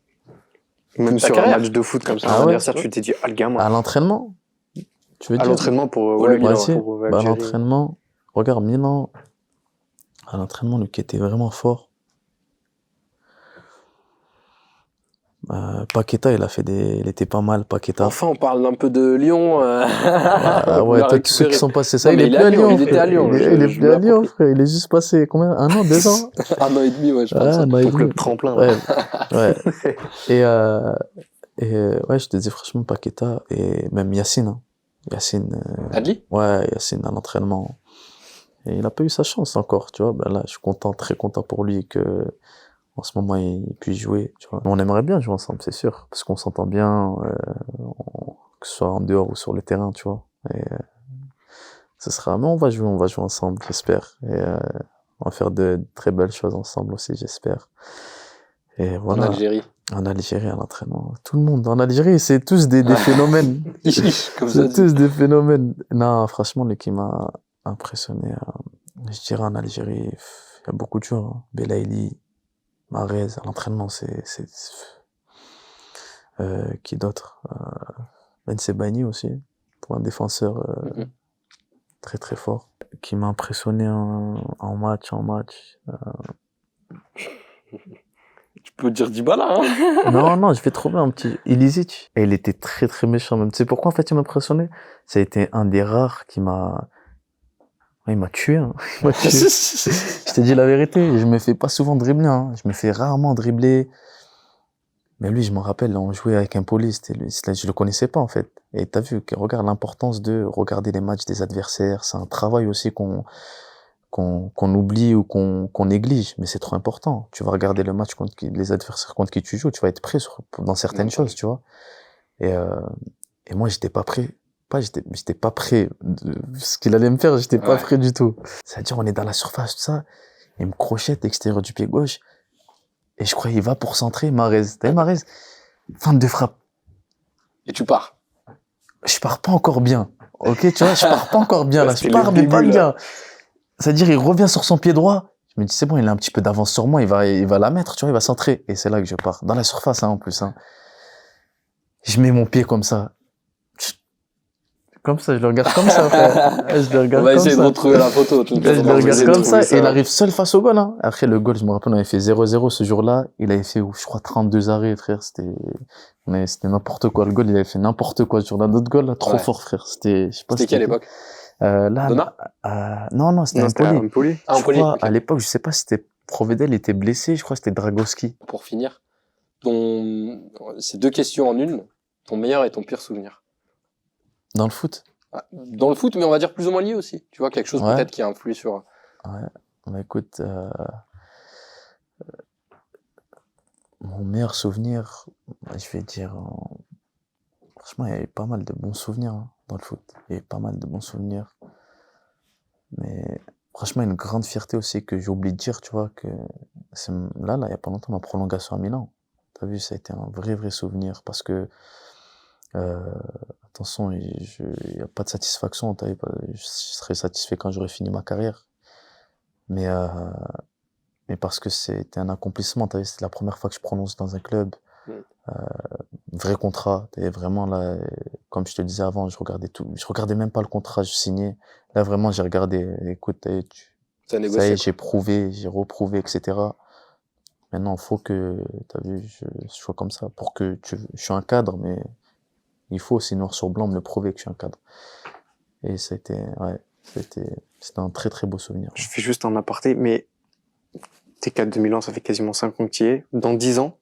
même sur un match de foot comme ça, un adversaire, tu t'es dit, ah, le gamin. À l'entraînement? Tu veux dire? À l'entraînement pour le Milan, pour à l'entraînement, regarde, Milan, à l'entraînement, le qui était vraiment fort. Paqueta, il était pas mal, Paqueta. Enfin, on parle un peu de Lyon. Ouais, tous ceux qui sont passés ça, non, il est plus à Lyon. Il était à Lyon. Il est plus à Lyon, frère. Il est juste passé, combien? 1 an, 2 ans? 1 an et demi, ouais, je pense. Ton club tremplin, là. Ouais. Et ouais, je te dis franchement, Paqueta, et même Yacine, hein. Yacine. Adli? Ouais, Yacine à l'entraînement. Et il a pas eu sa chance encore, tu vois. Là, je suis content, très content pour lui que, en ce moment, il puisse jouer, tu vois. On aimerait bien jouer ensemble, c'est sûr, parce qu'on s'entend bien, que ce soit en dehors ou sur le terrain, tu vois. Et mais on va jouer ensemble, j'espère. Et on va faire de très belles choses ensemble aussi, j'espère. Et voilà. En Algérie. En Algérie, à l'entraînement. Tout le monde en Algérie, c'est tous des phénomènes. Comme ça. C'est tous des phénomènes. Non, franchement, le qui m'a impressionné, je dirais en Algérie, y a beaucoup de joueurs. Hein. Belaïli, Mahrez, à l'entraînement, qui d'autre Ben Sebaini aussi, pour un défenseur très très fort, qui m'a impressionné en match. Tu peux dire Dybala, hein. Non, je vais trouver un petit Ilicic. Et il était très très méchant même. Tu sais pourquoi en fait il m'a impressionné? Ça a été un des rares qui m'a... Il m'a tué. Hein. Il m'a tué. Je t'ai dit la vérité, je me fais pas souvent dribbler. Hein. Je me fais rarement dribbler. Mais lui, je me rappelle, on jouait avec un Impoli, je le connaissais pas en fait. Et t'as vu, regarde l'importance de regarder les matchs des adversaires. C'est un travail aussi qu'on oublie ou qu'on néglige, mais c'est trop important. Tu vas regarder le match contre les adversaires contre qui tu joues, tu vas être prêt dans certaines choses, tu vois. Et moi, j'étais pas prêt. J'étais pas prêt de ce qu'il allait me faire, j'étais pas prêt du tout. C'est-à-dire, on est dans la surface, tout ça. Il me crochette extérieur du pied gauche. Et je croyais, il va pour centrer, Mahrez. T'as vu Mahrez? Fin de frappe. Et tu pars. Je pars pas encore bien. Ok, tu vois, je pars pas encore bien, là. Je pars, mais pas bien. C'est-à-dire, il revient sur son pied droit. Je me dis, c'est bon, il a un petit peu d'avance sur moi, il va la mettre, tu vois, il va centrer. Et c'est là que je pars. Dans la surface, hein, en plus, hein. Je mets mon pied comme ça. Comme ça, je le regarde comme ça, frère. Je le regarde. On va essayer de retrouver la photo. Je le regarde comme ça, et il arrive seul face au goal, hein. Après, le goal, je me rappelle, on avait fait 0-0 ce jour-là. Il avait fait, je crois, 32 arrêts, frère. C'était n'importe quoi. Le goal, il avait fait n'importe quoi. Sur notre goal, là, trop fort, frère. Je sais pas. C'était qui à l'époque? Là, non, c'était Empoli. Je crois, à l'époque, je sais pas si c'était Provedel était blessé, je crois que c'était Dragowski. Pour finir, c'est 2 questions en une. Ton meilleur et ton pire souvenir. Dans le foot? Dans le foot, mais on va dire plus ou moins lié aussi. Tu vois, quelque chose peut-être qui a influé sur... Ouais, bah écoute, mon meilleur souvenir, je vais dire... Franchement, il y avait pas mal de bons souvenirs hein, dans le foot. Il y avait pas mal de bons souvenirs. Mais franchement, une grande fierté aussi que j'ai oublié de dire, tu vois, que c'est là, il y a pas longtemps, ma prolongation à Milan. T'as vu, ça a été un vrai souvenir parce que, attention, il y a pas de satisfaction, t'as vu, je serais satisfait quand j'aurais fini ma carrière. Mais parce que c'était un accomplissement, t'as vu, c'était la première fois que je prononce dans un club. Vrai contrat, t'es vraiment là, comme je te disais avant, je regardais même pas le contrat, je signais. Là, vraiment, j'ai regardé, écoute, ça y est, j'ai prouvé, j'ai reprouvé, etc. Maintenant, faut que, t'as vu, je sois comme ça, je suis un cadre, mais il faut aussi noir sur blanc me le prouver que je suis un cadre. Et c'était un très beau souvenir. Je fais juste un aparté, mais t'es 4 de Milan, ça fait quasiment 5 ans que tu y es. Dans 10 ans,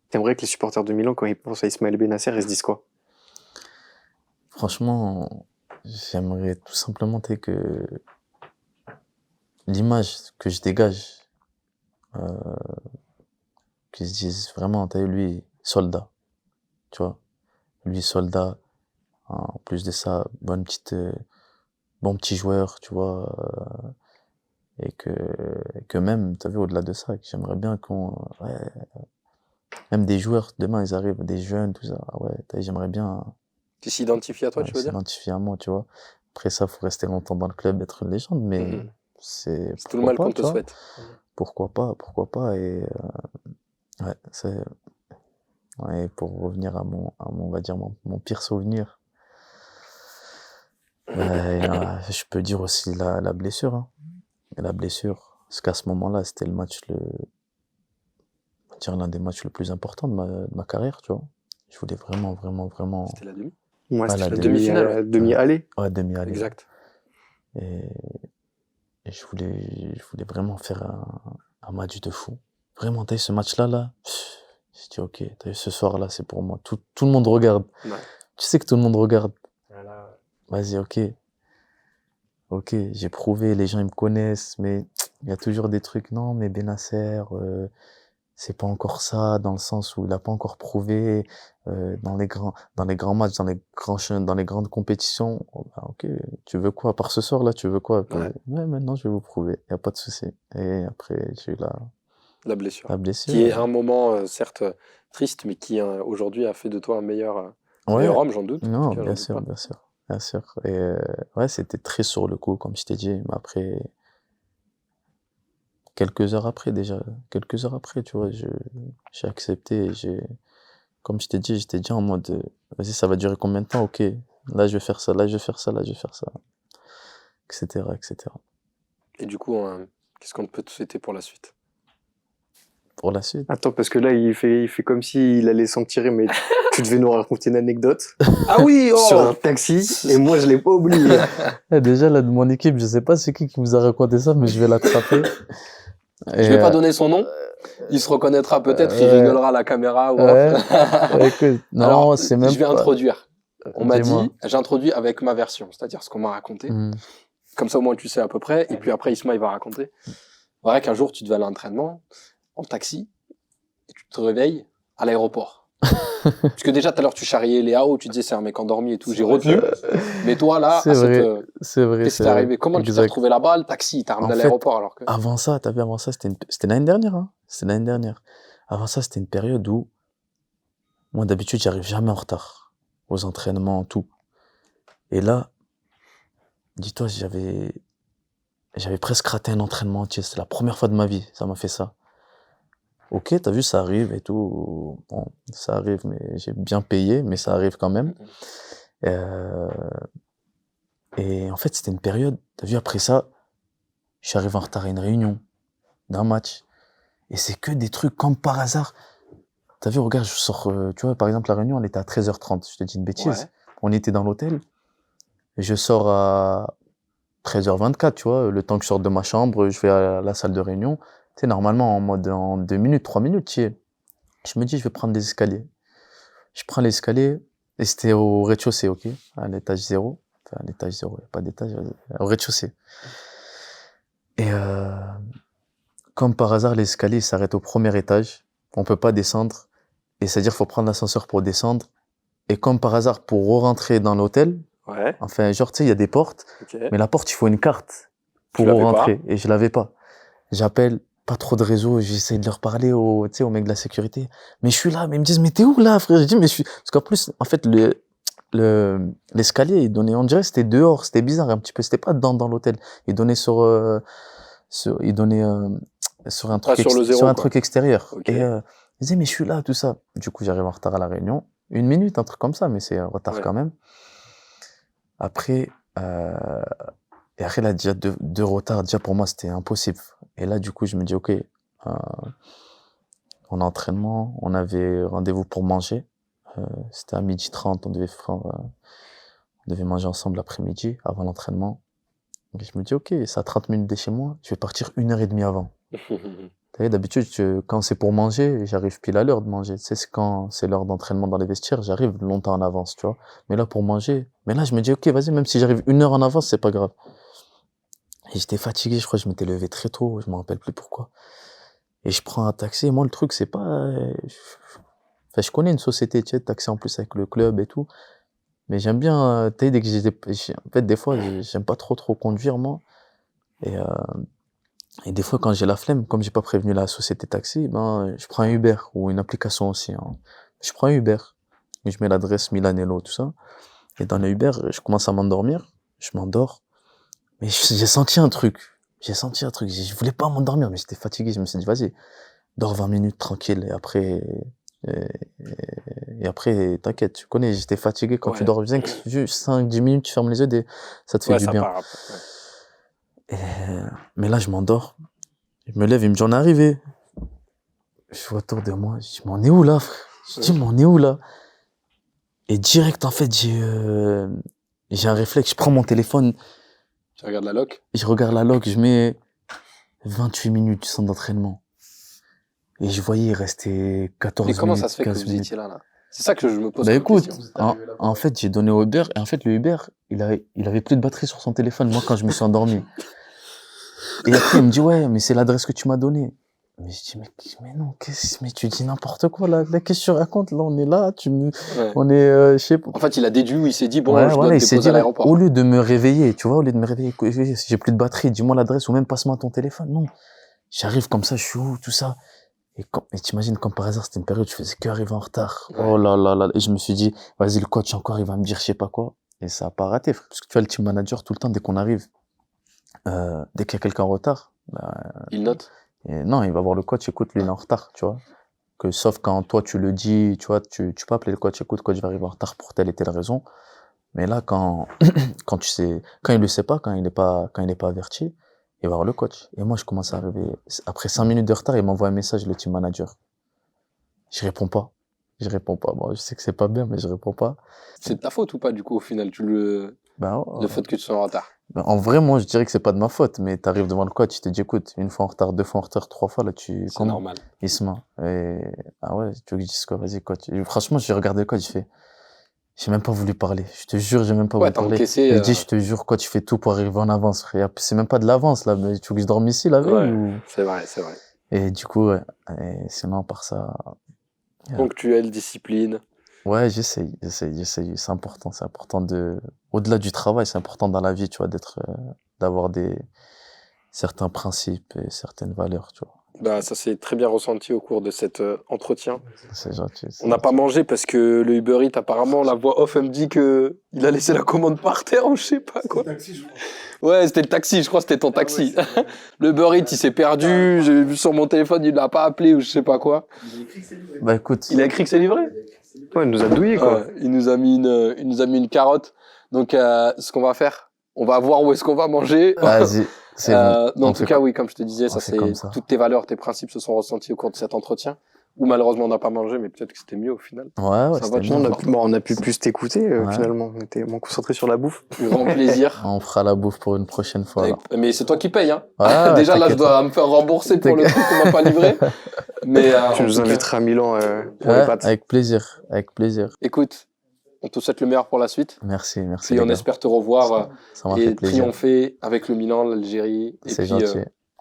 t'aimerais que les supporters de Milan, quand ils pensent à Ismaël Bennacer, ils se disent quoi? Franchement, j'aimerais tout simplement que l'image que je dégage, qu'ils se disent vraiment, t'as vu, lui, soldat, tu vois. Lui, soldat, en plus de ça, bon petit joueur, tu vois, et que même, t'as vu, au-delà de ça, que j'aimerais bien même des joueurs, demain, ils arrivent, des jeunes, tout ça, j'aimerais bien... Tu s'identifient à toi, tu veux dire? S'identifier à moi, tu vois. Après ça, faut rester longtemps dans le club, être une légende, mais c'est tout le mal qu'on te souhaite. Pourquoi pas, et pour revenir à on va dire, mon pire souvenir, je peux dire aussi la blessure, hein. La blessure, parce qu'à ce moment-là, c'était le match l'un des matchs le plus importants de ma carrière, tu vois. Je voulais vraiment... C'était la demi? Moi, c'était la demi-finale. Demi-allée. Ouais, demi-allée. Exact. Et je voulais vraiment faire un match de fou. Vraiment, t'as eu ce match-là, j'ai dit, ok, t'as eu ce soir-là, c'est pour moi. Tout le monde regarde. Ouais. Tu sais que tout le monde regarde. Voilà. Vas-y, ok, j'ai prouvé, les gens ils me connaissent, mais il y a toujours des trucs, non, mais Bennacer, c'est pas encore ça, dans le sens où il a pas encore prouvé, dans les grands matchs, dans les grandes compétitions. Oh, bah, ok, tu veux quoi? Par ce soir-là, tu veux quoi? Ouais, maintenant, je vais vous prouver. Y a pas de souci. Et après, j'ai eu la blessure. Qui est un moment, certes, triste, mais qui, aujourd'hui, a fait de toi un meilleur homme, j'en doute. Non, bien sûr. Et, c'était très sur le coup, comme je t'ai dit. Mais après, quelques heures après, tu vois, j'ai accepté et comme je t'ai dit, j'étais déjà en mode, vas-y, ça va durer combien de temps? Ok, là, je vais faire ça, là, je vais faire ça, là, je vais faire ça, etc., etc. Et du coup, qu'est-ce qu'on peut te souhaiter pour la suite? Pour la suite. Attends, parce que là, il fait comme s'il allait s'en tirer, mais tu devais nous raconter une anecdote. Ah oui, sur un taxi, et moi, je l'ai pas oublié. Déjà, là, de mon équipe, je sais pas c'est qui vous a raconté ça, mais je vais l'attraper. Je vais pas donner son nom. Il se reconnaîtra peut-être, il rigolera à la caméra ou écoute, non, alors, c'est même je vais pas... introduire. On m'a dit, j'introduis avec ma version, c'est-à-dire ce qu'on m'a raconté. Comme ça, au moins, tu sais à peu près. Et puis après, Isma, il va raconter. Voilà qu'un jour, tu devais aller à l'entraînement, en taxi, et tu te réveilles à l'aéroport. Parce que déjà, tout à l'heure, tu charriais les AO, tu disais c'est un mec endormi et tout, j'ai retenu. Mais toi, là, c'est vrai. Qu'est-ce qui t'est arrivé? Comment tu t'es retrouvé là-bas, le taxi, il t'a ramené à l'aéroport alors que... Avant ça, c'était l'année dernière, hein. C'était l'année dernière. Avant ça, c'était une période où, moi, d'habitude, j'arrive jamais en retard. Aux entraînements, tout. Et là, dis-toi, j'avais presque raté un entraînement entier. C'était la première fois de ma vie, ça m'a fait ça. Ok, t'as vu, ça arrive et tout. Bon, ça arrive, mais j'ai bien payé, mais ça arrive quand même. Et en fait, c'était une période, t'as vu, après ça, je suis arrivé en retard à une réunion, d'un match. Et c'est que des trucs comme par hasard. T'as vu, regarde, je sors, tu vois, par exemple, la réunion, elle était à 13h30, je te dis une bêtise. Ouais. On était dans l'hôtel. Je sors à 13h24, tu vois, le temps que je sorte de ma chambre, je vais à la salle de réunion. Tu sais, normalement, en 2 minutes, 3 minutes, tu sais. Je me dis, je vais prendre les escaliers. Je prends l'escalier, et c'était au rez-de-chaussée, ok? À l'étage 0. Enfin, à l'étage 0, il n'y a pas d'étage, au rez-de-chaussée. Et comme par hasard, l'escalier s'arrête au premier étage. On peut pas descendre. Et c'est-à-dire qu'il faut prendre l'ascenseur pour descendre. Et comme par hasard, pour rentrer dans l'hôtel, enfin, genre, tu sais, il y a des portes, mais la porte, il faut une carte pour rentrer. Et je l'avais pas. J'appelle, pas trop de réseau, j'essaie de leur parler au mec de la sécurité. Mais je suis là, mais ils me disent, mais t'es où là, frère? Je dis, mais parce qu'en plus, en fait, l'escalier, il donnait, on dirait, c'était dehors, c'était bizarre un petit peu, c'était pas dans l'hôtel. Il donnait sur un truc, sur un truc extérieur. Okay. Et, ils disaient, mais je suis là, tout ça. Du coup, j'arrive en retard à la réunion. 1 minute, un truc comme ça, mais c'est un retard quand même. Après, et après, là, déjà, de retard, déjà, pour moi, c'était impossible. Et là, du coup, je me dis, ok, en entraînement, on avait rendez-vous pour manger. C'était à 12h30, on devait manger ensemble l'après-midi, avant l'entraînement. Et je me dis, ok, c'est à 30 minutes de chez moi, je vais partir 1h30 avant. D'habitude, quand c'est pour manger, j'arrive pile à l'heure de manger. Tu sais, quand c'est l'heure d'entraînement dans les vestiaires, j'arrive longtemps en avance, tu vois. Mais là, pour manger, mais là, je me dis, ok, vas-y, même si j'arrive 1 heure en avance, c'est pas grave. Et j'étais fatigué, je crois que je m'étais levé très tôt, je me rappelle plus pourquoi. Et je prends un taxi, et moi, le truc, c'est pas, enfin, je connais une société, tu sais, de taxi en plus avec le club et tout. Mais j'aime bien, tu sais, dès que en fait, des fois, j'aime pas trop conduire, moi. Et des fois, quand j'ai la flemme, comme j'ai pas prévenu la société taxi, ben, je prends un Uber ou une application aussi, hein. Je prends un Uber. Et je mets l'adresse Milanello, tout ça. Et dans le Uber, je commence à m'endormir. Je m'endors. Mais j'ai senti un truc. Je voulais pas m'endormir, mais j'étais fatigué. Je me suis dit, vas-y, dors 20 minutes tranquille. Et après, t'inquiète, tu connais, j'étais fatigué. Quand tu dors bien, 5-10 minutes, tu fermes les yeux, ça te fait du bien. Mais là, je m'endors. Je me lève, il me dit, on est arrivé. Je vois autour de moi, je dis, mais on est où là, frère? Je dis, mais on est où là? Et direct, en fait, j'ai un réflexe, je prends mon téléphone. Tu regardes la log? Je regarde la log, je mets 28 minutes du centre d'entraînement. Et je voyais, il restait 14 minutes. Mais comment ça se fait que vous étiez là? C'est ça que je me pose comme question. En fait, j'ai donné au Uber, et en fait, le Uber, il avait plus de batterie sur son téléphone, moi, quand je me suis endormi. Et après, il me dit, ouais, mais c'est l'adresse que tu m'as donnée. Mais je dis, mais non, mais tu dis n'importe quoi, là, qu'est-ce que tu racontes? Là, on est là, on est, je sais pas. En fait, il a déduit, il s'est dit, bon, je dois te déposer à l'aéroport. Au lieu de me réveiller, tu vois, si j'ai plus de batterie, dis-moi l'adresse, ou même passe-moi ton téléphone. Non. J'arrive comme ça, je suis où, tout ça. Et t'imagines, comme par hasard, c'était une période où je faisais qu'arriver en retard. Oh là là là. Et je me suis dit, vas-y, le coach encore, il va me dire je sais pas quoi. Et ça a pas raté, frère. Parce que tu vois, le team manager, tout le temps, dès qu'on arrive, dès qu'il y a quelqu'un en retard, il note. Et non, il va voir le coach, écoute, lui, il est en retard, tu vois. Que, sauf quand toi, tu le dis, tu vois, tu peux appeler le coach, écoute, coach, je vais arriver en retard pour telle et telle raison. Mais là, quand il le sait pas, quand il est pas averti, il va voir le coach. Et moi, je commence à arriver, après 5 minutes de retard, il m'envoie un message, le team manager. Je réponds pas. Bon, je sais que c'est pas bien, mais je réponds pas. C'est de ta faute ou pas, du coup, au final, le fait que tu sois en retard? En vrai, moi, je dirais que c'est pas de ma faute, mais t'arrives devant le coach, il te dit, écoute, une fois en retard, 2 fois en retard, 3 fois, là, c'est normal. Il se ment. Et, ah ouais, tu veux que je dise quoi? Vas-y, coach. Et franchement, j'ai regardé le coach, j'ai même pas voulu parler. Je te jure, j'ai même pas voulu parler. Encaissé, je dis, je te jure, coach, tu fais tout pour arriver en avance. C'est même pas de l'avance, là, mais tu veux que je dorme ici, la veille, ou... C'est vrai. Et du coup, ouais. Et sinon, par ça. Ponctuel, discipline. Ouais, j'essaye. C'est important au-delà du travail, c'est important dans la vie, tu vois, d'avoir certains principes et certaines valeurs, tu vois. Bah, ça s'est très bien ressenti au cours de cet entretien. C'est gentil. On n'a pas mangé parce que le Uber Eats, apparemment, la voix off, elle me dit que il a laissé la commande par terre ou je sais pas quoi. C'était le taxi, je crois. Ouais, c'était le taxi, je crois que c'était ton taxi. Ouais. Le Uber Eats, il s'est perdu, j'ai vu sur mon téléphone, il l'a pas appelé ou je sais pas quoi. Il a écrit que c'est livré. Bah écoute. Il a écrit que c'est livré. Ouais, il nous a douillé, quoi. Il nous a mis une carotte. Donc, ce qu'on va faire, on va voir où est-ce qu'on va manger. Vas-y. Non, en tout cas, oui, comme je te disais, toutes tes valeurs, tes principes se sont ressentis au cours de cet entretien. Où malheureusement on n'a pas mangé, mais peut-être que c'était mieux au final. Ouais, ça va, on a pu plus t'écouter finalement. On était moins concentré sur la bouffe. Grand plaisir. On fera la bouffe pour une prochaine fois. Mais c'est toi qui payes, hein. Ouais, déjà là, je dois me faire rembourser pour le truc qu'on m'a pas livré. Mais tu nous inviteras à Milan pour les pâtes. Avec plaisir. Écoute, on te souhaite le meilleur pour la suite. Merci. Et on espère te revoir ça m'a fait plaisir. Triompher avec le Milan, l'Algérie. C'est gentil.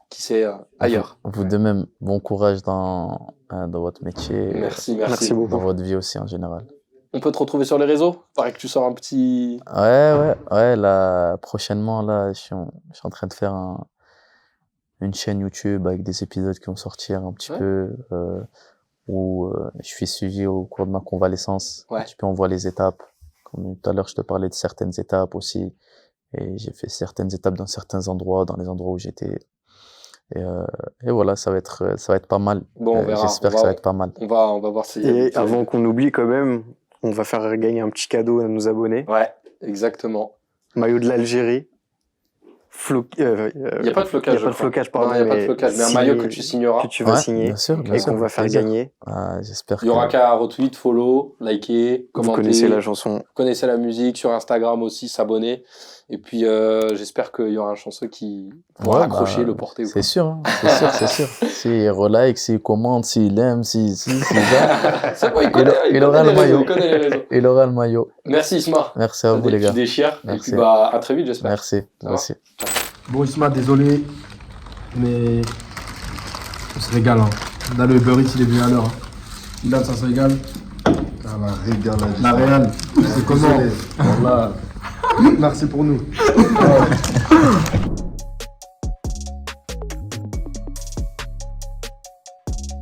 Qui sait ailleurs. Vous de même, bon courage dans votre métier. Merci beaucoup. Dans votre vie aussi en général. On peut te retrouver sur les réseaux? Paraît que tu sors un petit... Ouais, là, prochainement, là, je suis en train de faire une chaîne YouTube avec des épisodes qui vont sortir un petit peu, où je suis suivi au cours de ma convalescence. Un petit peu, on voit les étapes. Comme tout à l'heure, je te parlais de certaines étapes aussi. Et j'ai fait certaines étapes dans certains endroits, dans les endroits où j'étais. Et voilà, ça va être pas mal. Bon, on verra. J'espère que ça va être pas mal. On va voir si... Et avant qu'on oublie quand même, on va faire gagner un petit cadeau à nos abonnés. Ouais, exactement. Maillot de l'Algérie. Il n'y a pas de flocage. Il n'y a pas de flocage, pardon. Non, il n'y a pas de flocage, mais un maillot que tu signeras. Que tu vas signer. Bien sûr, et qu'on va faire gagner. J'espère. Il n'y aura qu'à retweet, follow, liker, commenter. Vous connaissez la chanson. Vous connaissez la musique. Sur Instagram aussi, s'abonner. Et puis, j'espère qu'il y aura un chanceux qui pourra l'accrocher, le porter. C'est sûr, c'est sûr. S'il relike, s'il commente, s'il aime, s'il il aura le maillot. Il aura le maillot. Merci Isma. Merci à vous les gars. Tu déchires. Merci. Et puis à très vite, j'espère. Merci. Merci. Bon Isma, désolé, mais on se régale. Hein. Là, le Uber Eats, il est venu à l'heure. Hein. Là, ça se régale. La réal, c'est comment? Voilà. Merci pour nous.